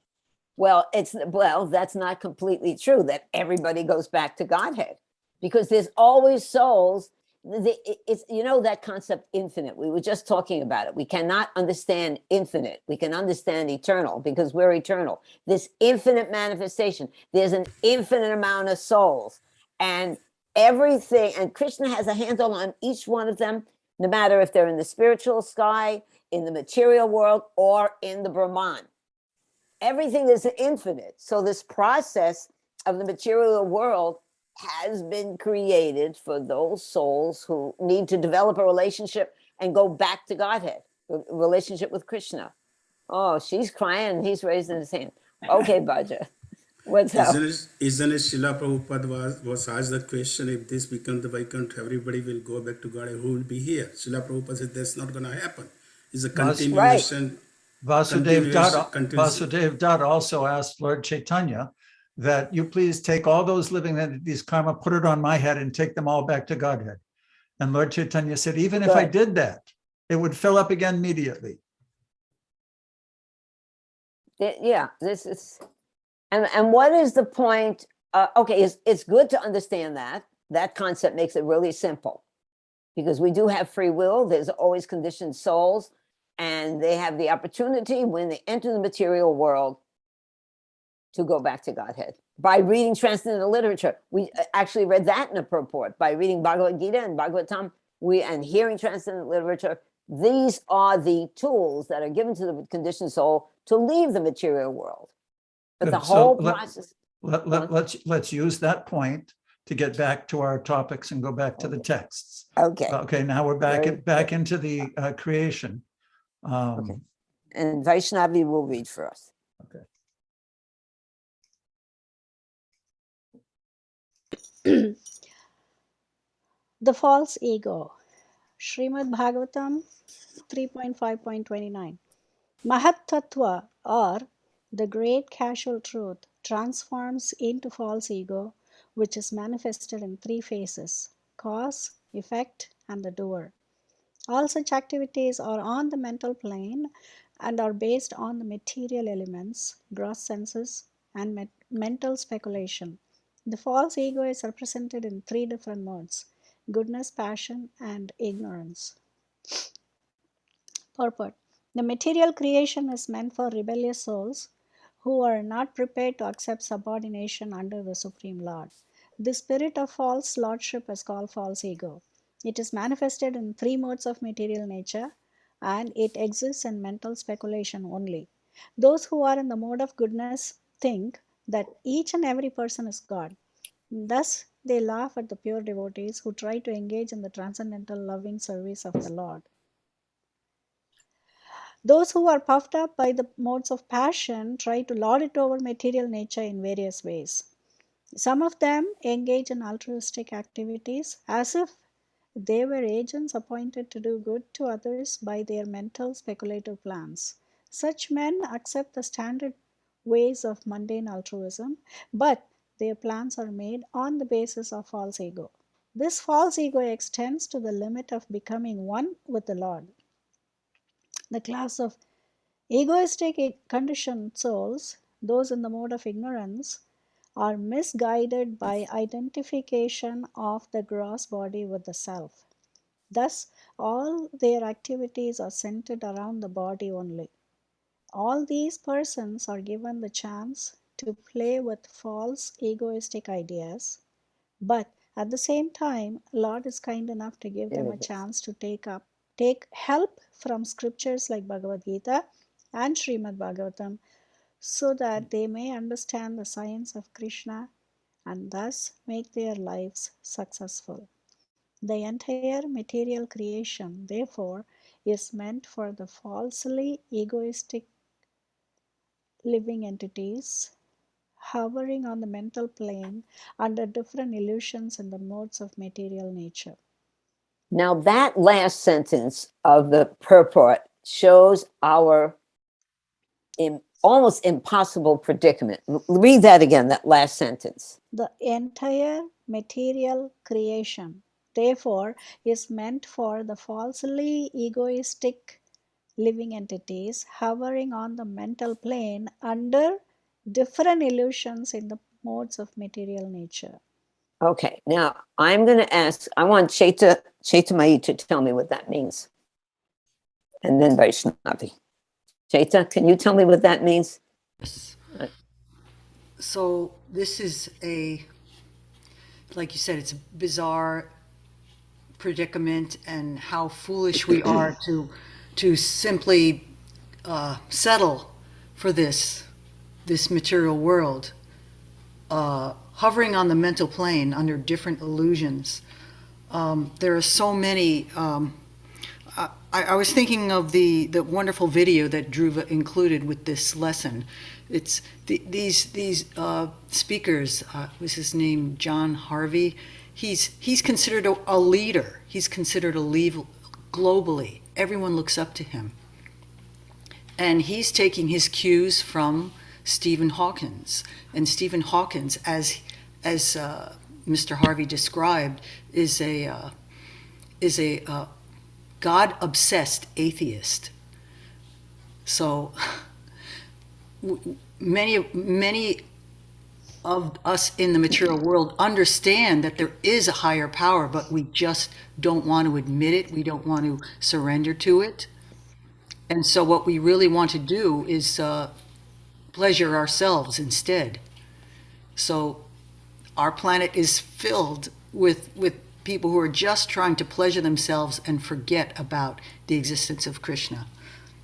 Well, that's not completely true that everybody goes back to Godhead, because there's always souls. It's, that concept infinite. We were just talking about it. We cannot understand infinite. We can understand eternal because we're eternal. This infinite manifestation, there's an infinite amount of souls and everything. And Krishna has a handle on each one of them, no matter if they're in the spiritual sky, in the material world, or in the Brahman. Everything is infinite. So this process of the material world has been created for those souls who need to develop a relationship and go back to Godhead, a relationship with Krishna. Oh, she's crying and he's raising his hand. Okay, Bhaja, what's up? Isn't it Srila Prabhupada was asked the question, if this becomes the Vaikuntha, everybody will go back to God, who will be here? Srila Prabhupada said that's not going to happen. It's a continuation. Vasudev Dutt also asked Lord Chaitanya that you please take all those living entities karma, put it on my head and take them all back to Godhead. And Lord Chaitanya said, even if I did that, it would fill up again immediately. Yeah, this is, and what is the point? Okay, it's good to understand that concept makes it really simple, because we do have free will. There's always conditioned souls, and they have the opportunity when they enter the material world to go back to Godhead by reading transcendental literature. We actually read that in a purport. By reading Bhagavad Gita and Bhagavatam, and hearing transcendental literature. These are the tools that are given to the conditioned soul to leave the material world. But the whole process. Let's use that point to get back to our topics and go back to the texts. Okay. Okay. Now we're back into the creation. Okay. And Vaishnavi will read for us. Okay. The false ego. Srimad Bhagavatam 3.5.29. Mahat Tattva, or the great casual truth, transforms into false ego, which is manifested in three phases: cause, effect, and the doer. All such activities are on the mental plane and are based on the material elements, gross senses, and mental speculation. The false ego is represented in three different modes: goodness, passion, and ignorance. Purport. The material creation is meant for rebellious souls who are not prepared to accept subordination under the Supreme Lord. The spirit of false lordship is called false ego. It is manifested in three modes of material nature, and it exists in mental speculation only. Those who are in the mode of goodness think that each and every person is God. Thus, they laugh at the pure devotees who try to engage in the transcendental loving service of the Lord. Those who are puffed up by the modes of passion try to lord it over material nature in various ways. Some of them engage in altruistic activities as if they were agents appointed to do good to others by their mental speculative plans. Such men accept the standard ways of mundane altruism, but their plans are made on the basis of false ego. This false ego extends to the limit of becoming one with the Lord. The class of egoistic conditioned souls, those in the mode of ignorance, are misguided by identification of the gross body with the self. Thus, all their activities are centered around the body only. All these persons are given the chance to play with false egoistic ideas, but at the same time, Lord is kind enough to give them a chance to take help from scriptures like Bhagavad Gita and Srimad Bhagavatam, so that they may understand the science of Krishna and thus make their lives successful. The entire material creation, therefore, is meant for the falsely egoistic living entities hovering on the mental plane under different illusions in the modes of material nature. Now, that last sentence of the purport shows our almost impossible predicament. Read that again, that last sentence. The entire material creation, therefore, is meant for the falsely egoistic living entities hovering on the mental plane under different illusions in the modes of material nature. Okay, now I'm going to ask, I want Chaitanya to tell me what that means. And then Vaishnavi. Chaita, can you tell me what that means? Yes. So this is like you said, it's a bizarre predicament, and how foolish we are to simply settle for this material world, hovering on the mental plane under different illusions. There are so many. I was thinking of the wonderful video that Dhruva included with this lesson. It's these speakers. Was his name John Harvey? He's considered a leader. He's considered a leader globally. Everyone looks up to him, and he's taking his cues from Stephen Hawkins. And Stephen Hawkins, as Mr. Harvey described, is a God-obsessed atheist. So many of us in the material world understand that there is a higher power, but we just don't want to admit it. We don't want to surrender to it. And so what we really want to do is pleasure ourselves instead. So our planet is filled with people who are just trying to pleasure themselves and forget about the existence of Krishna.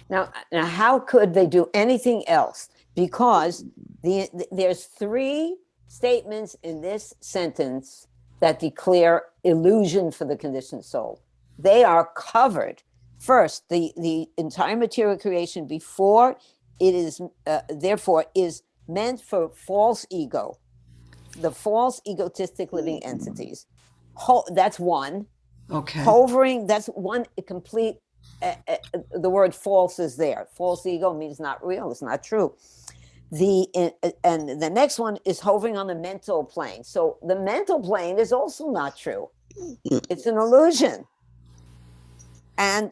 Now how could they do anything else? Because there's 3 statements in this sentence that declare illusion for the conditioned soul. They are covered. First, the entire material creation before it is, therefore, is meant for false ego, the false egotistic living entities. That's one. Okay. Hovering, that's one complete, the word false is there. False ego means not real, it's not true. And the next one is hovering on the mental plane. So the mental plane is also not true. It's an illusion. And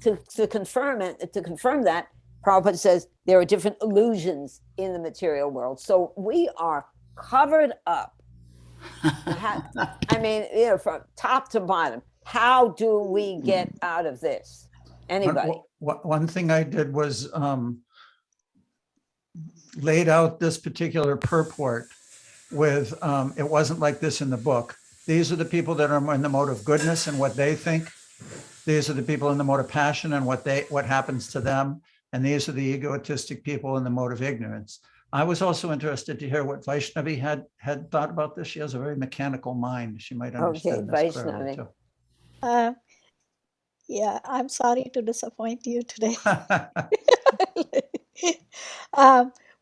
to confirm that, Prabhupada says there are different illusions in the material world. So we are covered up. I mean, from top to bottom. How do we get out of this? Anybody? One thing I did was laid out this particular purport with, it wasn't like this in the book. These are the people that are in the mode of goodness and what they think. These are the people in the mode of passion and what happens to them. And these are the egotistic people in the mode of ignorance. I was also interested to hear what Vaishnavi had thought about this. She has a very mechanical mind. She might understand this clearly too. Yeah, I'm sorry to disappoint you today.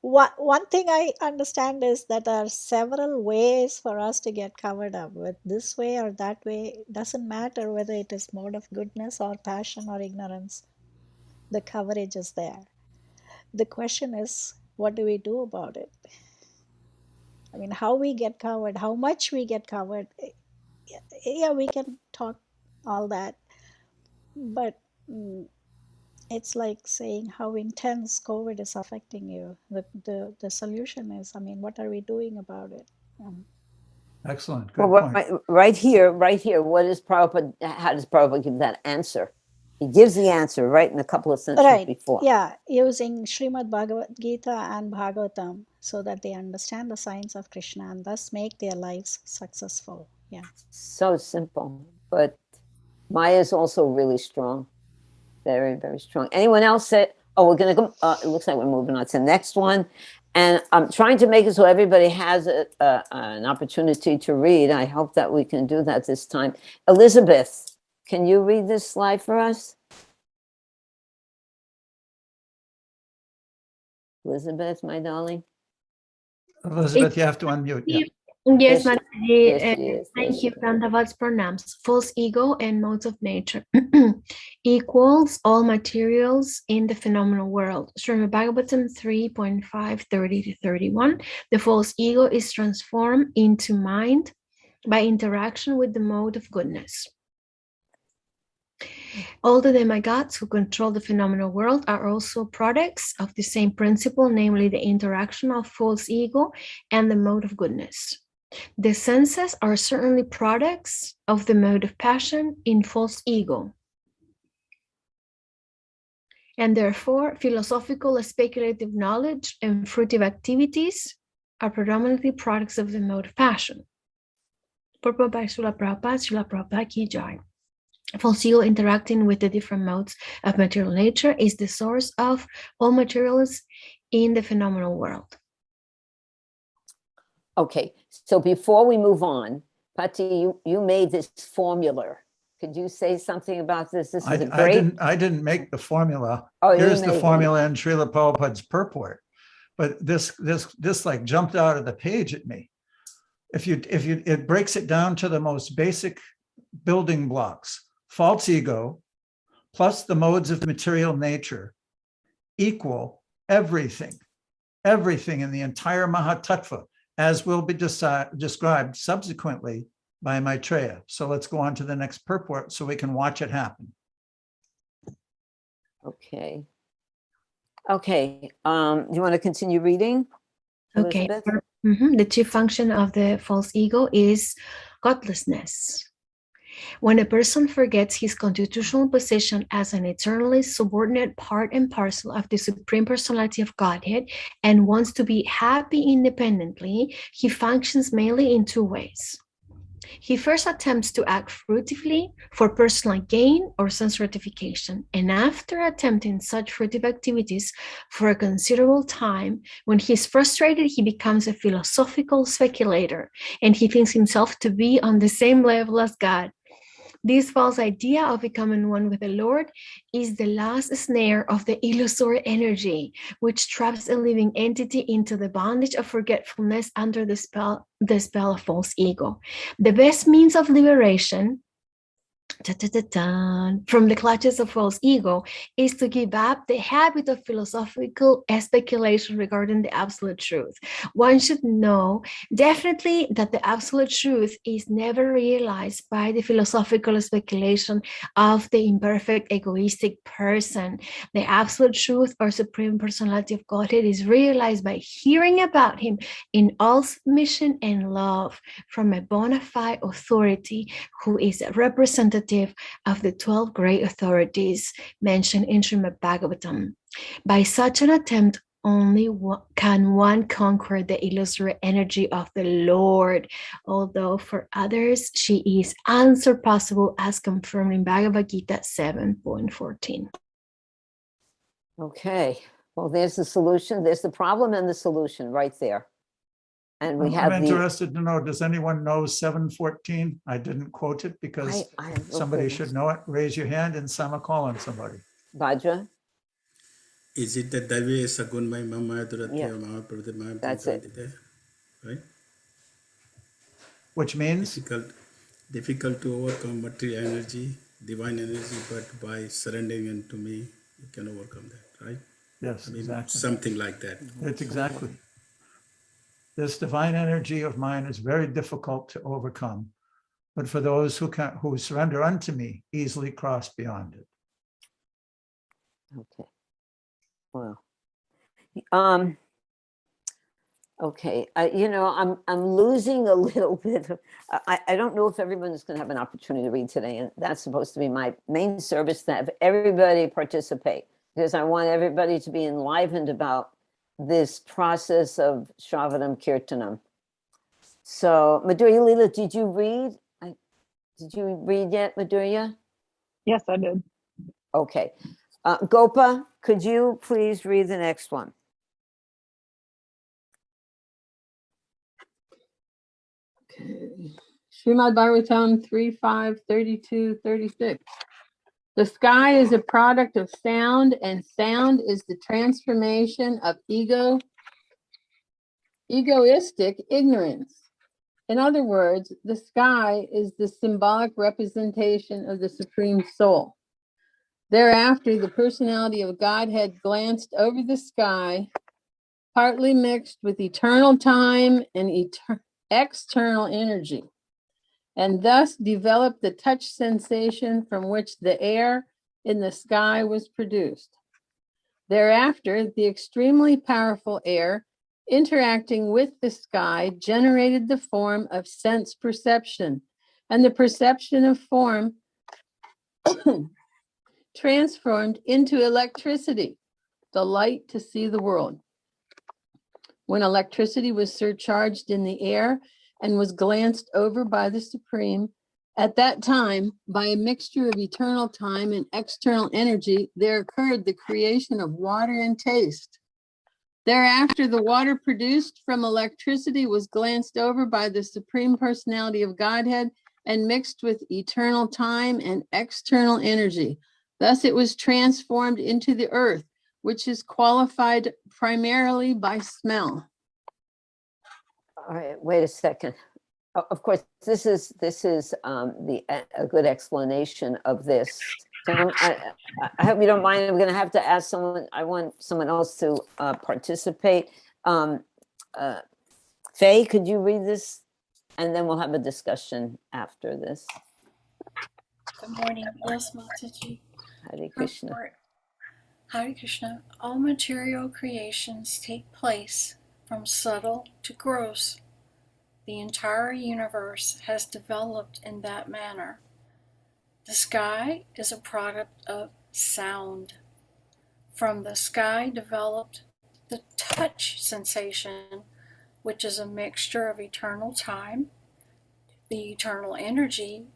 One thing I understand is that there are several ways for us to get covered up with. This way or that way. It doesn't matter whether it is mode of goodness or passion or ignorance. The coverage is there. The question is, what do we do about it? I mean, how we get covered, how much we get covered. Yeah, we can talk all that, but it's like saying how intense COVID is affecting you. The solution is, I mean, what are we doing about it? Excellent. Good Well, point. right here, what is Prabhupada, how does Prabhupada give that answer? He gives the answer right in a couple of sentences Right. before. Yeah, using Srimad Bhagavad Gita and Bhagavatam so that they understand the signs of Krishna and thus make their lives successful. Yeah. So simple, but Maya is also really strong. Very, very strong. Anyone else say, oh, we're going to go, it looks like we're moving on to the next one. And I'm trying to make it so everybody has an opportunity to read. I hope that we can do that this time. Elizabeth, can you read this slide for us? Elizabeth, my darling. Elizabeth, you have to unmute. Yeah. Yes, There Mataji, she is. There thank she you. is. Dandavats pranams. False ego and modes of nature equals all materials in the phenomenal world. Srimad Bhagavatam 3.5, 30 to 31. The false ego is transformed into mind by interaction with the mode of goodness. All the demigods who control the phenomenal world are also products of the same principle, namely the interaction of false ego and the mode of goodness. The senses are certainly products of the mode of passion in false ego. And therefore, philosophical speculative knowledge and fruitive activities are predominantly products of the mode of passion. Purport by Srila Prabhupada Ki Jai. False ego interacting with the different modes of material nature is the source of all materials in the phenomenal world. Okay, so before we move on, Pati, you made this formula. Could you say something about this? This is a great. I didn't make the formula. Oh, you Here's the made formula in Srila Prabhupada's purport. But this like jumped out of the page at me. It breaks it down to the most basic building blocks. False ego plus the modes of material nature equal everything in the entire Mahatattva, as will be described subsequently by Maitreya. So let's go on to the next purport so we can watch it happen. Okay. Okay. Do you want to continue reading, Elizabeth? Okay. The chief function of the false ego is godlessness. When a person forgets his constitutional position as an eternally subordinate part and parcel of the Supreme Personality of Godhead and wants to be happy independently, he functions mainly in two ways. He first attempts to act fruitively for personal gain or sense gratification, and after attempting such fruitive activities for a considerable time, when he is frustrated, he becomes a philosophical speculator, and he thinks himself to be on the same level as God. This false idea of becoming one with the Lord is the last snare of the illusory energy, which traps a living entity into the bondage of forgetfulness under the spell of false ego. The best means of liberation from the clutches of false ego is to give up the habit of philosophical speculation regarding the absolute truth. One should know definitely that the absolute truth is never realized by the philosophical speculation of the imperfect egoistic person. The absolute truth or Supreme Personality of Godhead is realized by hearing about him in all submission and love from a bona fide authority who is a representative of the 12 great authorities mentioned in Srimad Bhagavatam. By such an attempt, only can one conquer the illusory energy of the Lord, although for others she is unsurpassable, as confirmed in Bhagavad Gita 7.14. Okay, well, there's the solution. There's the problem and the solution right there. And we have I'm interested to know, does anyone know 7:14? I didn't quote it because somebody should know it. Raise your hand and Sama call on somebody. Vajra? Is it the Davi Sagunmai Mama Duratya Mahaprabhu? That's it. Right? Which means? Difficult to overcome material energy, divine energy, but by surrendering unto me, you can overcome that, right? Yes, I mean, exactly. something like that. It's exactly. This divine energy of mine is very difficult to overcome, but for those who surrender unto me, easily cross beyond it. Okay. Well, okay. I'm losing a little bit. I don't know if everyone is going to have an opportunity to read today, and that's supposed to be my main service, to have everybody participate, because I want everybody to be enlivened about this process of Shravanam Kirtanam. So, Madhurya Leela, did you read? Did you read yet, Madhurya? Yes, I did. Okay. Gopa, could you please read the next one? Okay. Srimad Bhagavatam 3.5, 32, 36. The sky is a product of sound, and sound is the transformation of egoistic ignorance. In other words, the sky is the symbolic representation of the Supreme Soul. Thereafter, the personality of Godhead glanced over the sky, partly mixed with eternal time and external energy, and thus developed the touch sensation from which the air in the sky was produced. Thereafter, the extremely powerful air interacting with the sky generated the form of sense perception, and the perception of form transformed into electricity, the light to see the world. When electricity was surcharged in the air and was glanced over by the Supreme, at that time, by a mixture of eternal time and external energy, there occurred the creation of water and taste. Thereafter, the water produced from electricity was glanced over by the Supreme Personality of Godhead and mixed with eternal time and external energy. Thus, it was transformed into the earth, which is qualified primarily by smell. All right, wait a second. Of course, this is a good explanation of this. So I hope you don't mind. I'm going to have to ask someone. I want someone else to participate. Faye, could you read this? And then we'll have a discussion after this. Good morning. Yes, Mataji. Hare Krishna. Hare Krishna. All material creations take place from subtle to gross. The entire universe has developed in that manner. The sky is a product of sound. From the sky developed the touch sensation, which is a mixture of eternal time, the eternal energy,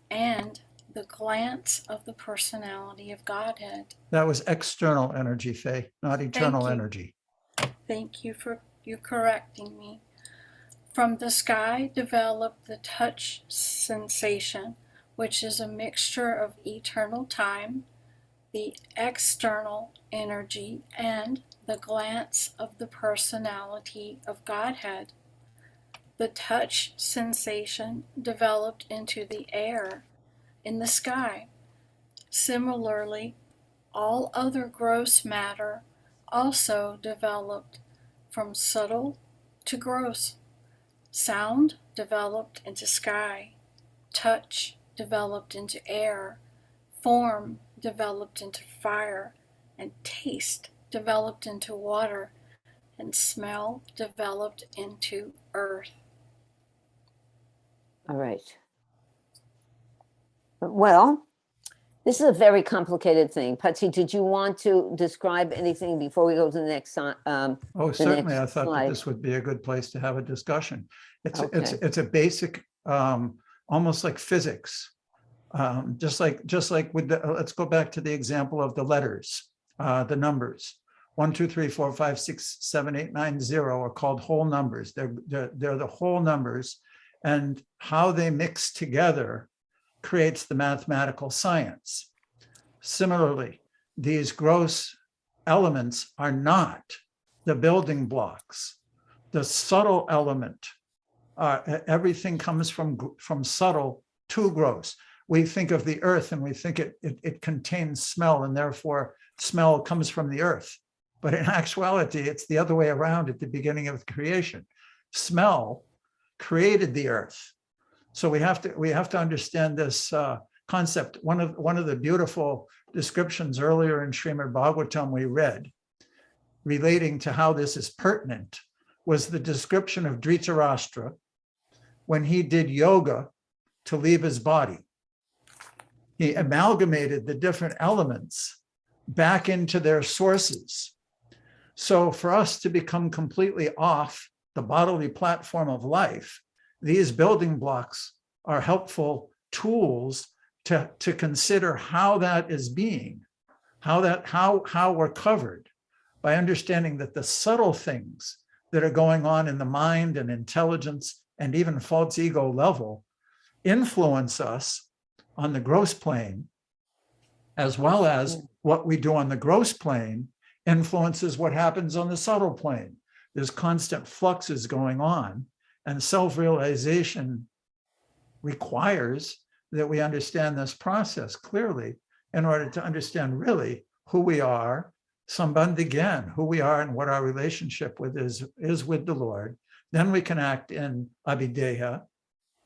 and the glance of the personality of Godhead. That was external energy, Faye, not eternal energy. Thank you for you correcting me. From the sky developed the touch sensation, which is a mixture of eternal time, the external energy, and the glance of the personality of Godhead. The touch sensation developed into the air in the sky. Similarly, all other gross matter also developed from subtle to gross. Sound developed into sky, touch developed into air, form developed into fire, and taste developed into water, and smell developed into earth. All right. Well, this is a very complicated thing. Patsy, did you want to describe anything before we go to the next certainly. I thought that this would be a good place to have a discussion. It's a basic, almost like physics. Just like with the, let's go back to the example of the letters, the numbers. 1, 2, 3, 4, 5, 6, 7, 8, 9, 0 are called whole numbers. They're the whole numbers, and how they mix together creates the mathematical science. Similarly, these gross elements are not the building blocks. The subtle element, everything comes from subtle to gross. We think of the earth and we think it contains smell, and therefore smell comes from the earth. But in actuality, it's the other way around at the beginning of creation. smell created the earth. So we have to understand this concept. One of the beautiful descriptions earlier in Srimad Bhagavatam we read, relating to how this is pertinent, was the description of Dhritarashtra when he did yoga to leave his body. He amalgamated the different elements back into their sources. So for us to become completely off the bodily platform of life, these building blocks are helpful tools to consider how that is being, how we're covered by understanding that the subtle things that are going on in the mind and intelligence and even false ego level influence us on the gross plane, as well as what we do on the gross plane influences what happens on the subtle plane. There's constant fluxes going on, and self-realization requires that we understand this process clearly in order to understand really who we are, Sambandhigan, who we are and what our relationship with is with the Lord. Then we can act in Abhideha,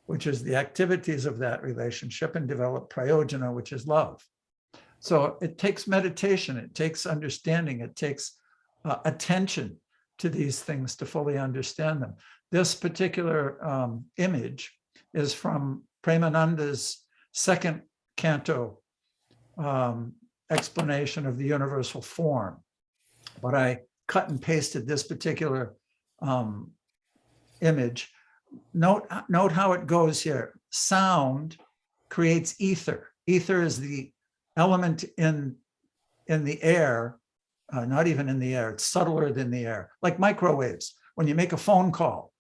which is the activities of that relationship, and develop prayojana, which is love. So it takes meditation, it takes understanding, it takes attention to these things to fully understand them. This particular image is from Premananda's second canto explanation of the universal form. But I cut and pasted this particular image. Note how it goes here. Sound creates ether. Ether is the element in the air, not even in the air, it's subtler than the air, like microwaves. When you make a phone call,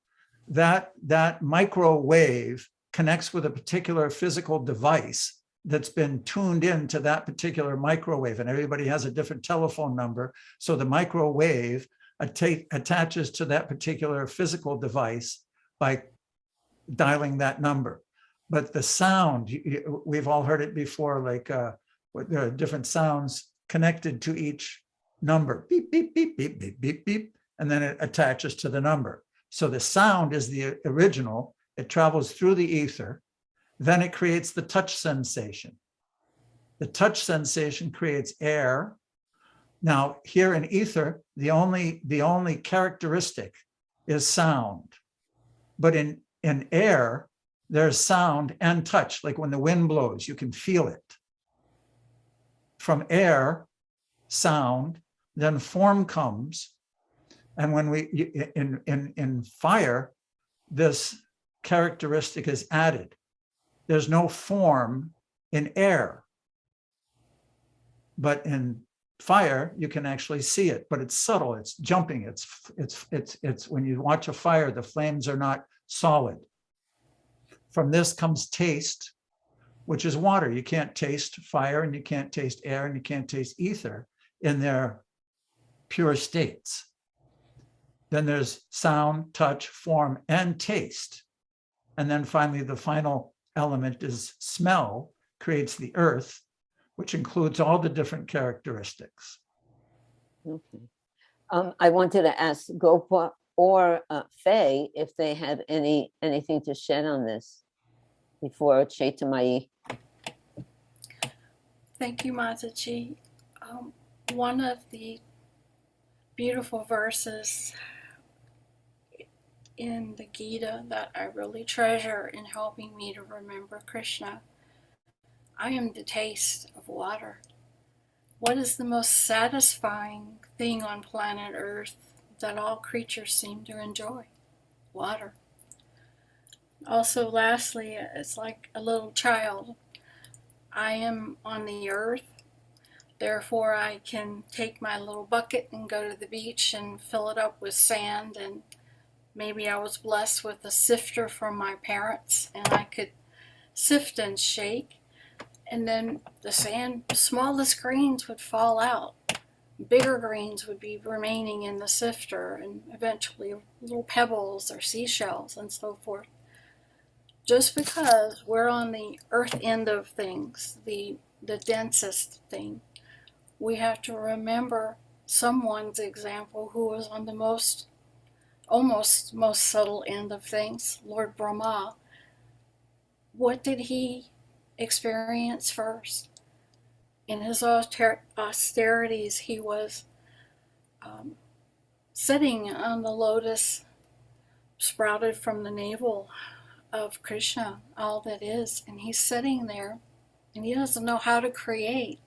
that microwave connects with a particular physical device that's been tuned into that particular microwave, and everybody has a different telephone number. So the microwave attaches to that particular physical device by dialing that number. But the sound, we've all heard it before, like there are different sounds connected to each number, beep, beep, beep, beep, beep, beep, beep, and then it attaches to the number. So the sound is the original, it travels through the ether, then it creates the touch sensation. The touch sensation creates air. Now here in ether, the only characteristic is sound. But in air, there's sound and touch, like when the wind blows, you can feel it. From air, sound, then form comes. And when in fire, this characteristic is added. There's no form in air. But in fire, you can actually see it, but it's subtle, it's jumping, it's when you watch a fire, the flames are not solid. From this comes taste, which is water. You can't taste fire, and you can't taste air, and you can't taste ether in their pure states. Then there's sound, touch, form, and taste. And then finally, the final element is smell, creates the earth, which includes all the different characteristics. Okay. I wanted to ask Gopa or Faye if they had anything to shed on this before Chaitamayi. Thank you, Mataji. One of the beautiful verses in the Gita that I really treasure in helping me to remember Krishna. I am the taste of water. What is the most satisfying thing on planet Earth that all creatures seem to enjoy? Water. Also, lastly, it's like a little child. I am on the earth, therefore I can take my little bucket and go to the beach and fill it up with sand, and maybe I was blessed with a sifter from my parents and I could sift and shake, and then the sand, smallest grains would fall out. Bigger grains would be remaining in the sifter, and eventually little pebbles or seashells and so forth. Just because we're on the earth end of things, the densest thing, we have to remember someone's example who was on the most almost most subtle end of things, Lord Brahma, what did he experience first? In his austerities, he was sitting on the lotus sprouted from the navel of Krishna, all that is, and he's sitting there and he doesn't know how to create.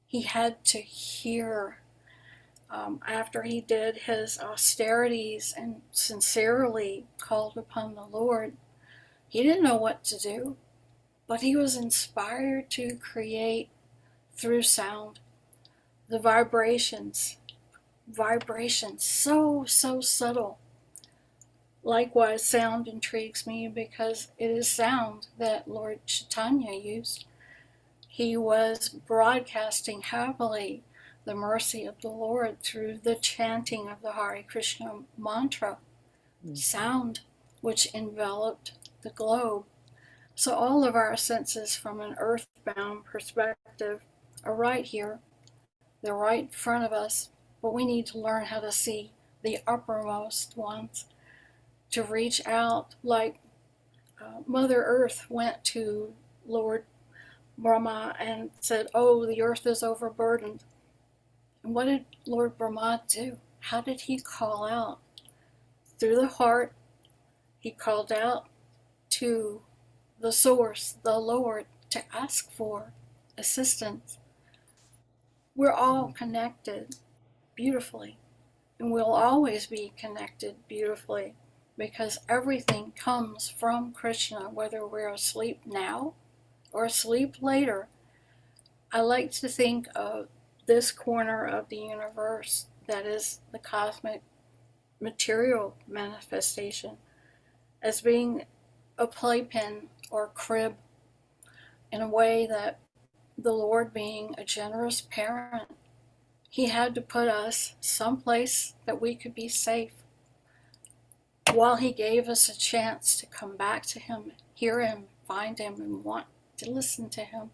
He had to hear. After he did his austerities and sincerely called upon the Lord, he didn't know what to do, but he was inspired to create through sound. The vibrations so subtle. Likewise, sound intrigues me because it is sound that Lord Chaitanya used. He was broadcasting happily the mercy of the Lord through the chanting of the Hare Krishna mantra, sound which enveloped the globe. So all of our senses from an earthbound perspective are right here. They're right in front of us, but we need to learn how to see the uppermost ones, to reach out like Mother Earth went to Lord Brahma and said, oh, the earth is overburdened. And what did Lord Brahma do? How did he call out? Through the heart, he called out to the source, the Lord, to ask for assistance. We're all connected beautifully, and we'll always be connected beautifully because everything comes from Krishna, whether we're asleep now or asleep later. I like to think of this corner of the universe that is the cosmic material manifestation as being a playpen or crib, in a way that the Lord, being a generous parent, he had to put us someplace that we could be safe while he gave us a chance to come back to him, hear him, find him, and want to listen to him.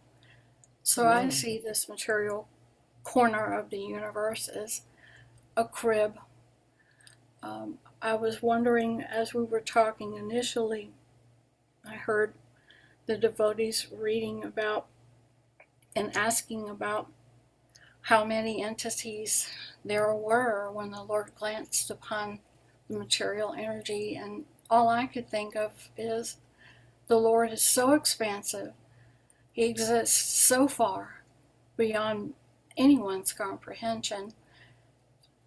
So I see this material corner of the universe as a crib. I was wondering, as we were talking initially, I heard the devotees reading about and asking about how many entities there were when the Lord glanced upon the material energy, and all I could think of is the Lord is so expansive. He exists so far beyond anyone's comprehension.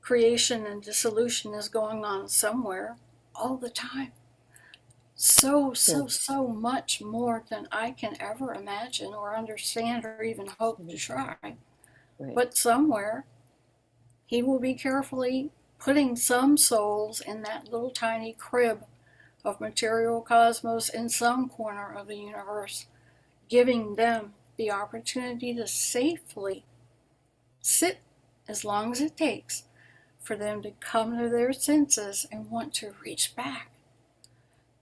Creation and dissolution is going on somewhere all the time. So much more than I can ever imagine or understand or even hope to try. Right. But somewhere, he will be carefully putting some souls in that little tiny crib of material cosmos in some corner of the universe, giving them the opportunity to safely sit as long as it takes for them to come to their senses and want to reach back.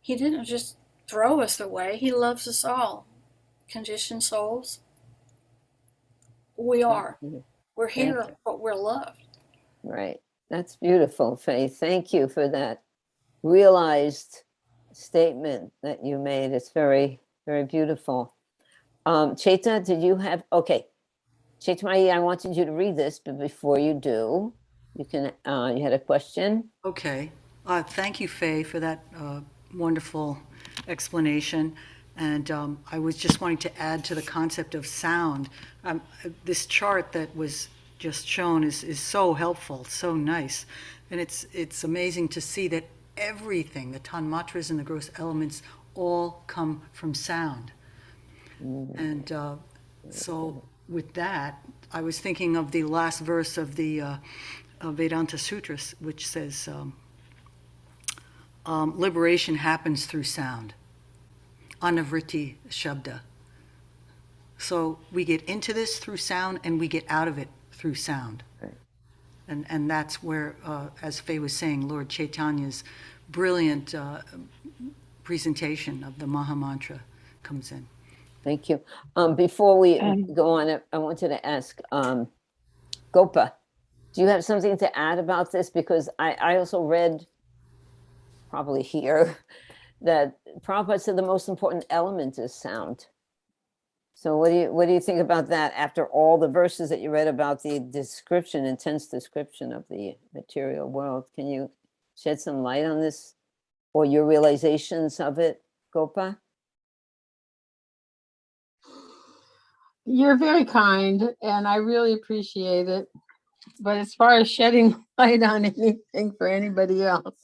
He didn't just throw us away. He loves us all. Conditioned souls, we are. We're here, but we're loved. Right. That's beautiful, Faith. Thank you for that realized statement that you made. It's very, very beautiful. Chaita, did you have, okay. Chaitanya, I wanted you to read this, but before you do, you can, you had a question? Okay. Thank you, Faye, for that wonderful explanation. And I was just wanting to add to the concept of sound. This chart that was just shown is so helpful, so nice. And it's amazing to see that everything, the tanmatras and the gross elements, all come from sound. And so with that, I was thinking of the last verse of the Vedanta Sutras, which says, liberation happens through sound. Anavriti Shabda. So we get into this through sound and we get out of it through sound. Right. And that's where, as Faye was saying, Lord Chaitanya's brilliant presentation of the Maha Mantra comes in. Thank you. Before we go on, I wanted to ask Gopa, do you have something to add about this? Because I also read probably hear that Prabhupada said the most important element is sound. So what do you think about that after all the verses that you read about the description, intense description of the material world? Can you shed some light on this or your realizations of it, Gopa? You're very kind, and I really appreciate it. But as far as shedding light on anything for anybody else,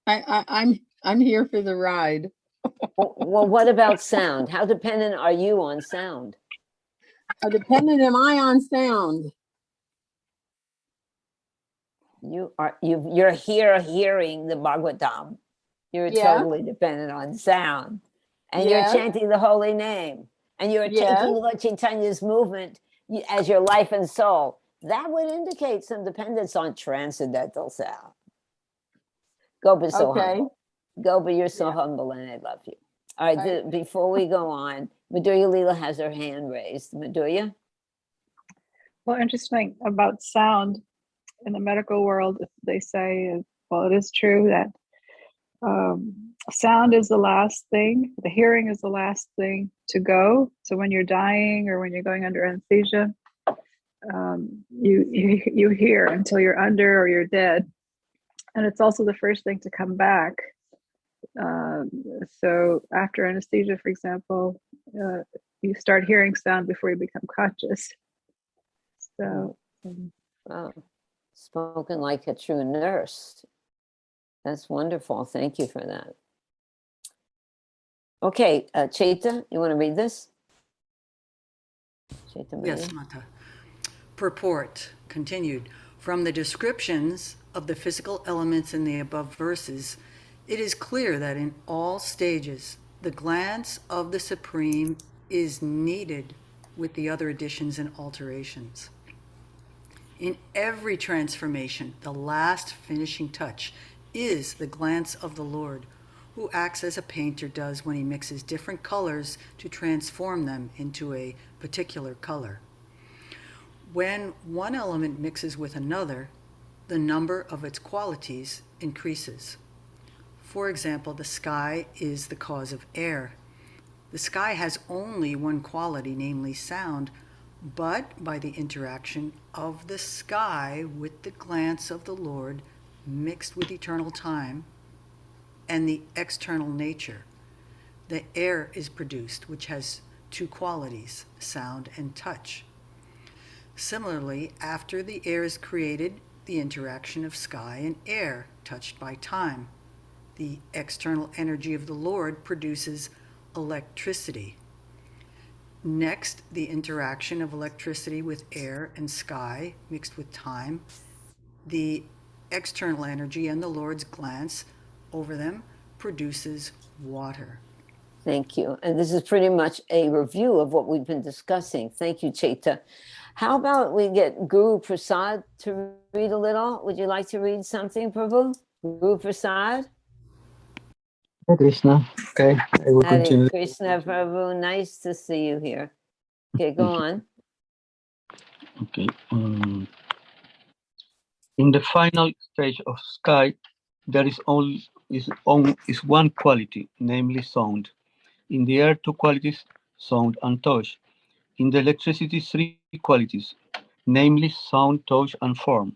I'm here for the ride. Well, what about sound? How dependent are you on sound? How dependent am I on sound? You're here hearing the Bhagavatam. You're totally dependent on sound. And you're chanting the holy name. And you're taking Lord Chaitanya's movement as your life and soul. That would indicate some dependence on transcendental sound. Gopa, so humble. Gopa, you're so humble, and I love you. All right, before we go on, Madhurya Leela has her hand raised. Madhurya? Well, interesting about sound in the medical world, they say, well, it is true that sound is the last thing, the hearing is the last thing to go. So when you're dying or when you're going under anesthesia, you hear until you're under or you're dead. And it's also the first thing to come back. So after anesthesia, for example, you start hearing sound before you become conscious. So, wow, spoken like a true nurse. That's wonderful. Thank you for that. Okay, Chaita, you want to read this? Chaita, yes, Mata. Purport continued. From the descriptions of the physical elements in the above verses, it is clear that in all stages, the glance of the Supreme is needed with the other additions and alterations. In every transformation, the last finishing touch is the glance of the Lord, who acts as a painter does when he mixes different colors to transform them into a particular color. When one element mixes with another, the number of its qualities increases. For example, the sky is the cause of air. The sky has only one quality, namely sound, but by the interaction of the sky with the glance of the Lord mixed with eternal time and the external nature, the air is produced, which has two qualities, sound and touch. Similarly, after the air is created, the interaction of sky and air touched by time, the external energy of the Lord produces electricity. Next, the interaction of electricity with air and sky mixed with time, the external energy and the Lord's glance over them produces water. Thank you. And this is pretty much a review of what we've been discussing. Thank you, Chaita. How about we get Guru Prasad to read a little? Would you like to read something, Prabhu? Guru Prasad? Hare Krishna. Okay, I will Hare continue. Krishna, Prabhu. Nice to see you here. Okay, go on. Okay. In the final stage of sky, there is one quality, namely sound. In the air, two qualities, sound and touch. In the electricity, three qualities, namely sound, touch, and form.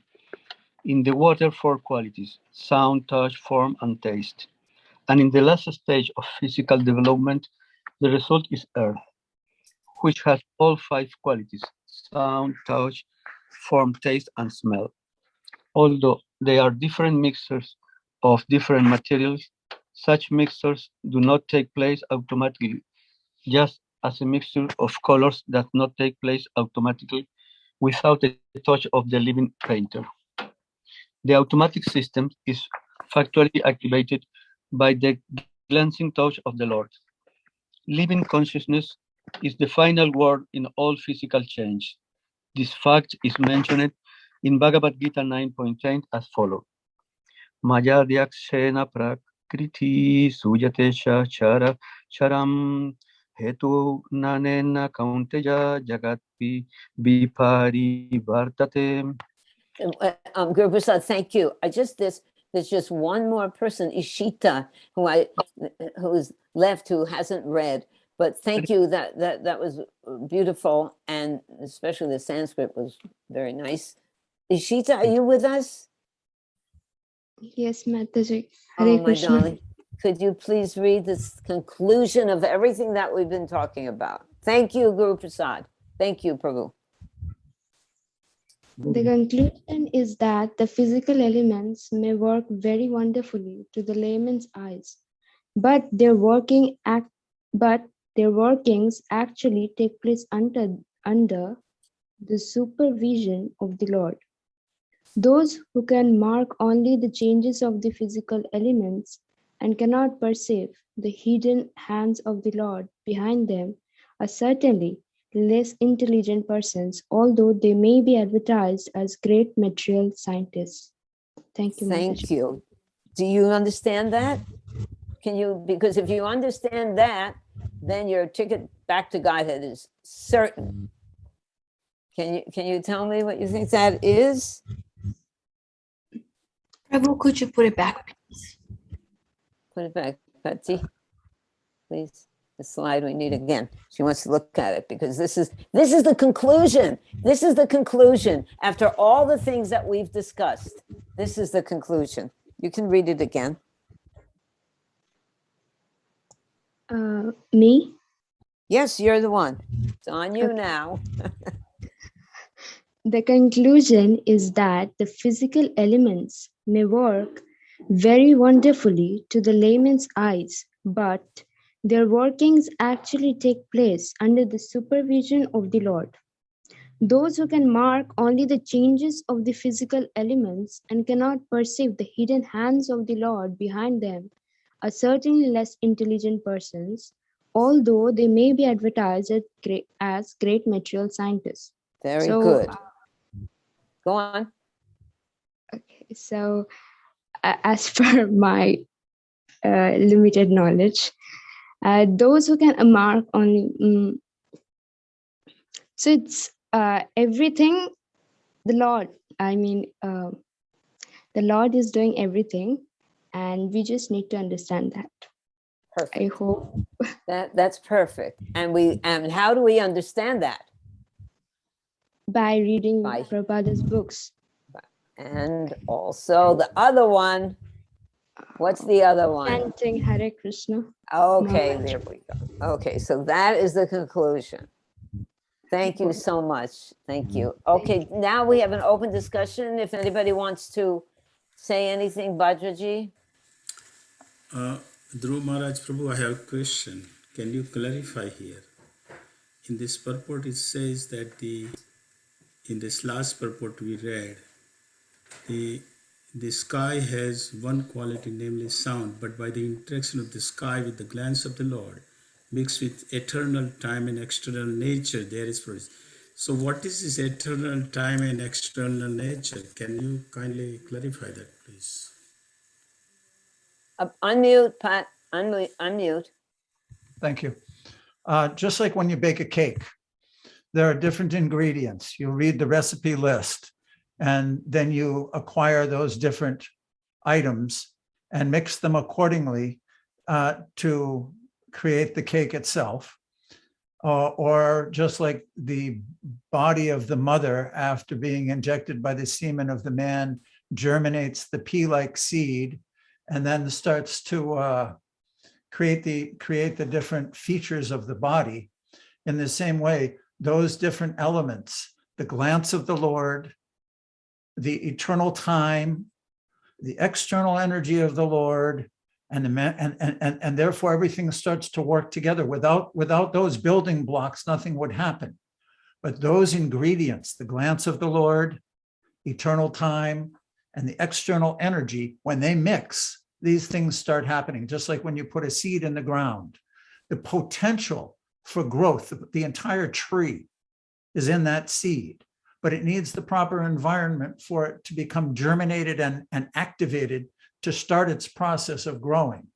In the water, four qualities, sound, touch, form, and taste. And in the last stage of physical development, the result is earth, which has all five qualities, sound, touch, form, taste, and smell. Although they are different mixtures of different materials, such mixtures do not take place automatically, just as a mixture of colors does not take place automatically without the touch of the living painter. The automatic system is factually activated by the glancing touch of the Lord. Living consciousness is the final word in all physical change. This fact is mentioned in Bhagavad Gita 9.10 as follows. Maya dyakshena prakriti sujate chara charam hetu nanena kaunteya jagatpi vipari vartate. Guru Prasad, thank you. there's just one more person, Ishita, who's left, who hasn't read. But thank you, that was beautiful, and especially the Sanskrit was very nice. Ishita, are you with us? Yes, Mataji. Oh, Hare my Krishna. darling. Could you please read this conclusion of everything that we've been talking about? Thank you, Guru Prasad. Thank you, Prabhu. The conclusion is that the physical elements may work very wonderfully to the layman's eyes, but their workings actually take place under the supervision of the Lord. Those who can mark only the changes of the physical elements and cannot perceive the hidden hands of the Lord behind them are certainly less intelligent persons, although they may be advertised as great material scientists. Thank you, Thank Mataji. you. Do you understand that? Can you, because if you understand that, then your ticket back to Godhead is certain. Can you tell me what you think that is? Prabhu, could you put it back, please? Put it back, Patsy, please. The slide we need again. She wants to look at it because this is the conclusion. This is the conclusion. After all the things that we've discussed, this is the conclusion. You can read it again. Me? Yes, you're the one. It's on you now. The conclusion is that the physical elements may work very wonderfully to the layman's eyes, but their workings actually take place under the supervision of the Lord. Those who can mark only the changes of the physical elements and cannot perceive the hidden hands of the Lord behind them are certainly less intelligent persons, although they may be advertised as great material scientists. Very good. Go on. Okay, so as per my limited knowledge, those who can mark on, so it's everything, the Lord, the Lord is doing everything, and we just need to understand that. Perfect. I hope. That's perfect. And how do we understand that? By reading Prabhupada's books. And also the other one, what's the other one? Chanting Hare Krishna. Okay, there we go. Okay, so that is the conclusion. Thank you so much. Thank you. Okay, now we have an open discussion. If anybody wants to say anything, Bhadraji? Dhruv Maharaj Prabhu, I have a question. Can you clarify here? In this purport, it says that in this last purport we read, the sky has one quality, namely sound, but by the interaction of the sky with the glance of the Lord, mixed with eternal time and external nature, there is progress. So what is this eternal time and external nature? Can you kindly clarify that, please? Unmute, Pat. Unmute. Thank you. Just like when you bake a cake, there are different ingredients. You read the recipe list, and then you acquire those different items and mix them accordingly to create the cake itself. Or just like the body of the mother, after being injected by the semen of the man, germinates the pea-like seed, and then starts to create the different features of the body. In the same way, those different elements, the glance of the Lord, the eternal time, the external energy of the Lord, and therefore everything starts to work together. Without those building blocks, nothing would happen. But those ingredients, the glance of the Lord, eternal time, and the external energy, when they mix, these things start happening, just like when you put a seed in the ground. The potential for growth, the entire tree is in that seed, but it needs the proper environment for it to become germinated and activated to start its process of growing.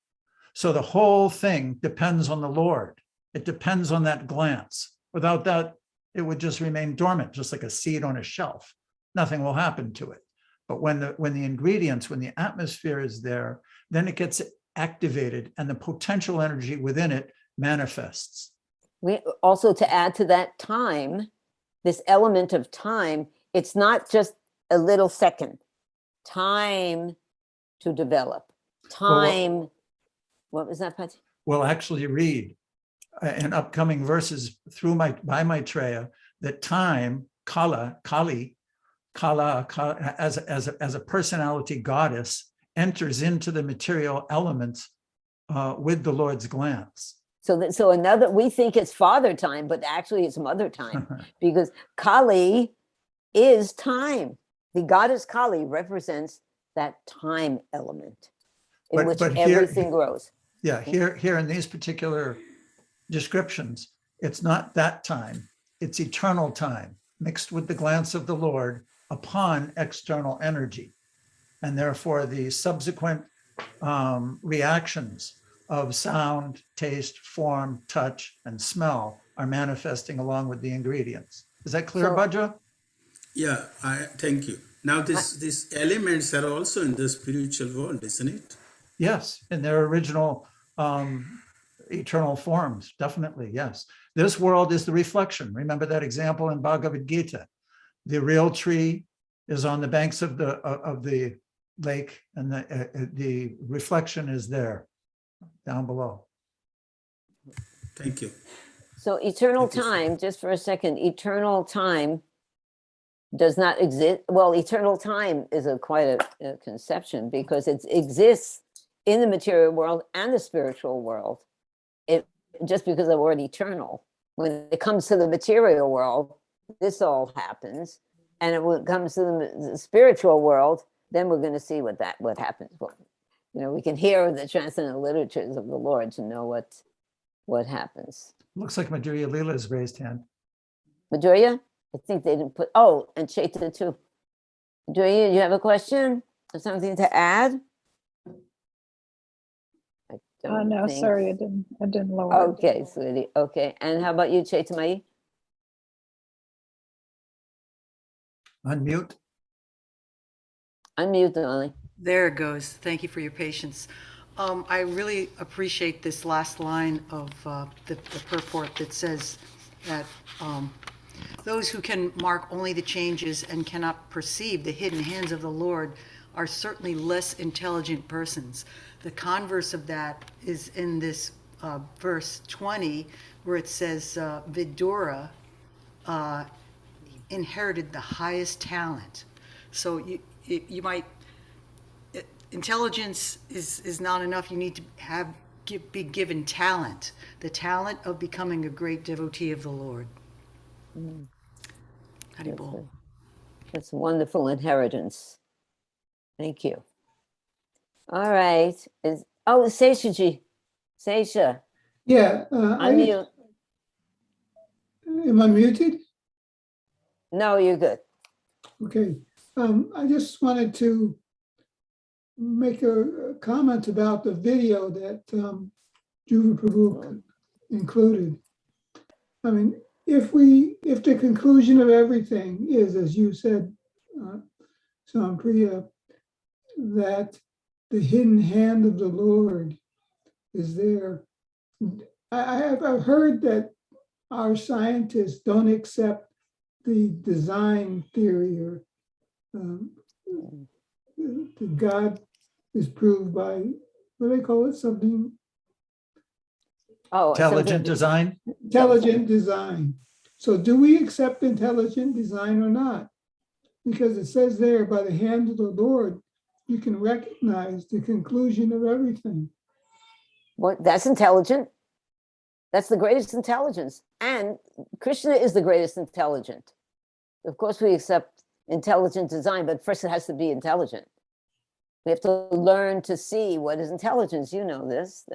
So the whole thing depends on the Lord. It depends on that glance. Without that, it would just remain dormant, just like a seed on a shelf. Nothing will happen to it. But when the ingredients, when the atmosphere is there, then it gets activated and the potential energy within it manifests. We also, to add to that time, this element of time, it's not just a little second. Time to develop. Time. What was that, Patsy? We'll actually read in upcoming verses through by Maitreya that time, Kali, as a personality goddess, enters into the material elements with the Lord's glance. So another, we think it's father time, but actually it's mother time, because Kali is time. The goddess Kali represents that time element in which everything grows. Yeah, here in these particular descriptions, it's not that time, it's eternal time mixed with the glance of the Lord upon external energy. And therefore the subsequent reactions of sound, taste, form, touch, and smell are manifesting along with the ingredients. Is that clear, Bhadra? Yeah, thank you. Now these elements are also in the spiritual world, isn't it? Yes, in their original eternal forms, definitely, yes. This world is the reflection. Remember that example in Bhagavad Gita. The real tree is on the banks of the lake, and the reflection is there, down below. Thank you. So eternal time, just for a second, eternal time does not exist. Well, eternal time is quite a conception, because it exists in the material world and the spiritual world. It just because of the word eternal. When it comes to the material world, this all happens, and when it comes to the spiritual world, then we're going to see what happens. Well, we can hear the transcendental literatures of the Lord to know what happens. Looks like Madhurya Leela's raised hand. Madhurya, I think they didn't put. Oh, and Chaitanya too. Madhurya, you have a question or something to add? No, sorry, I didn't lower. Okay, sweetie. Okay, and how about you, Chaitanya? Unmute. Unmute, darling. There it goes. Thank you for your patience. I really appreciate this last line of the purport that says that those who can mark only the changes and cannot perceive the hidden hands of the Lord are certainly less intelligent persons. The converse of that is in this verse 20, where it says Vidura inherited the highest talent. So you might, intelligence is not enough. You need to be given talent, the talent of becoming a great devotee of the Lord. That's a wonderful inheritance. Thank you. All right. Seshaji. Sesha. Yeah. Unmute. Am I muted? No, you're good. Okay. I just wanted to make a comment about the video that Juva Prabhu included. I mean, if the conclusion of everything is, as you said, Sampriya, that the hidden hand of the Lord is there, I've heard that our scientists don't accept the design theory, or that God is proved by, what do they call it, something? Oh, intelligent design. Intelligent design. So do we accept intelligent design or not? Because it says there, by the hand of the Lord, you can recognize the conclusion of everything. Well, that's intelligent. That's the greatest intelligence. And Krishna is the greatest intelligent. Of course, we accept intelligent design, but first it has to be intelligent. We have to learn to see what is intelligence. You know this.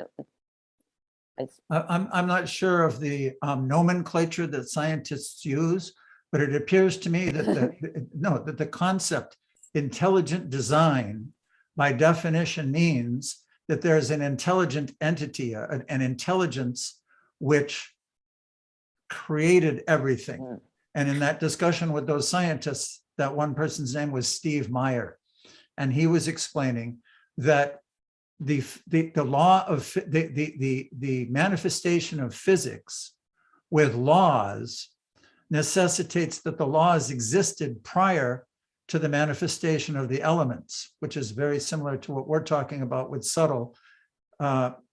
I'm not sure of the nomenclature that scientists use, but it appears to me that that the concept intelligent design by definition means that there's an intelligent entity, an intelligence which created everything. And in that discussion with those scientists, that one person's name was Steve Meyer. and he was explaining that the law of the manifestation of physics with laws necessitates that the laws existed prior to the manifestation of the elements, which is very similar to what we're talking about with subtle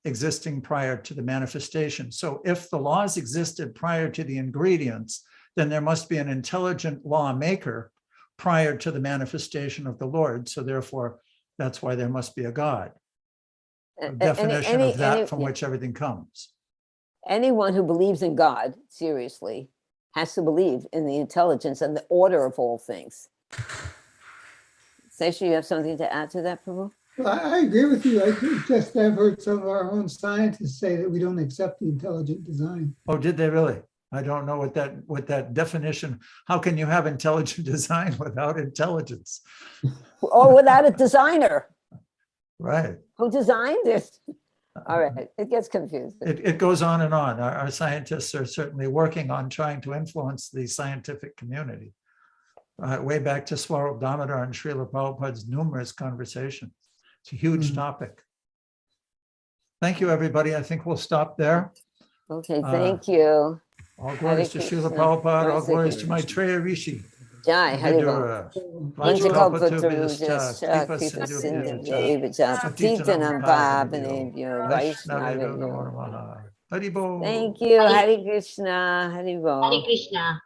existing prior to the manifestation. So if the laws existed prior to the ingredients, then there must be an intelligent lawmaker prior to the manifestation of the Lord. So therefore, that's why there must be a God. A definition of that from which everything comes. Anyone who believes in God, seriously, has to believe in the intelligence and the order of all things. Sesha, you have something to add to that, Prabhu? Well, I agree with you. I just have heard some of our own scientists say that we don't accept the intelligent design. Oh, did they really? I don't know what that definition. How can you have intelligent design without intelligence? Or without a designer. Right. Who designed it? All right, it gets confusing. It goes on and on. Our scientists are certainly working on trying to influence the scientific community. Way back to Swarup Damodar and Srila Prabhupada's numerous conversations. It's a huge topic. Thank you, everybody. I think we'll stop there. Okay, thank you. All glories to Srila Prabhupada, all glories to Maitreya Rishi. Jai, Haribo. Vajrakalpataruscha, Kripa Titanam Pavanebhyo, Vaishnavebhyo Namo Namaha. Haribo. Thank you. Hare Krishna. Haribo. Hare Krishna.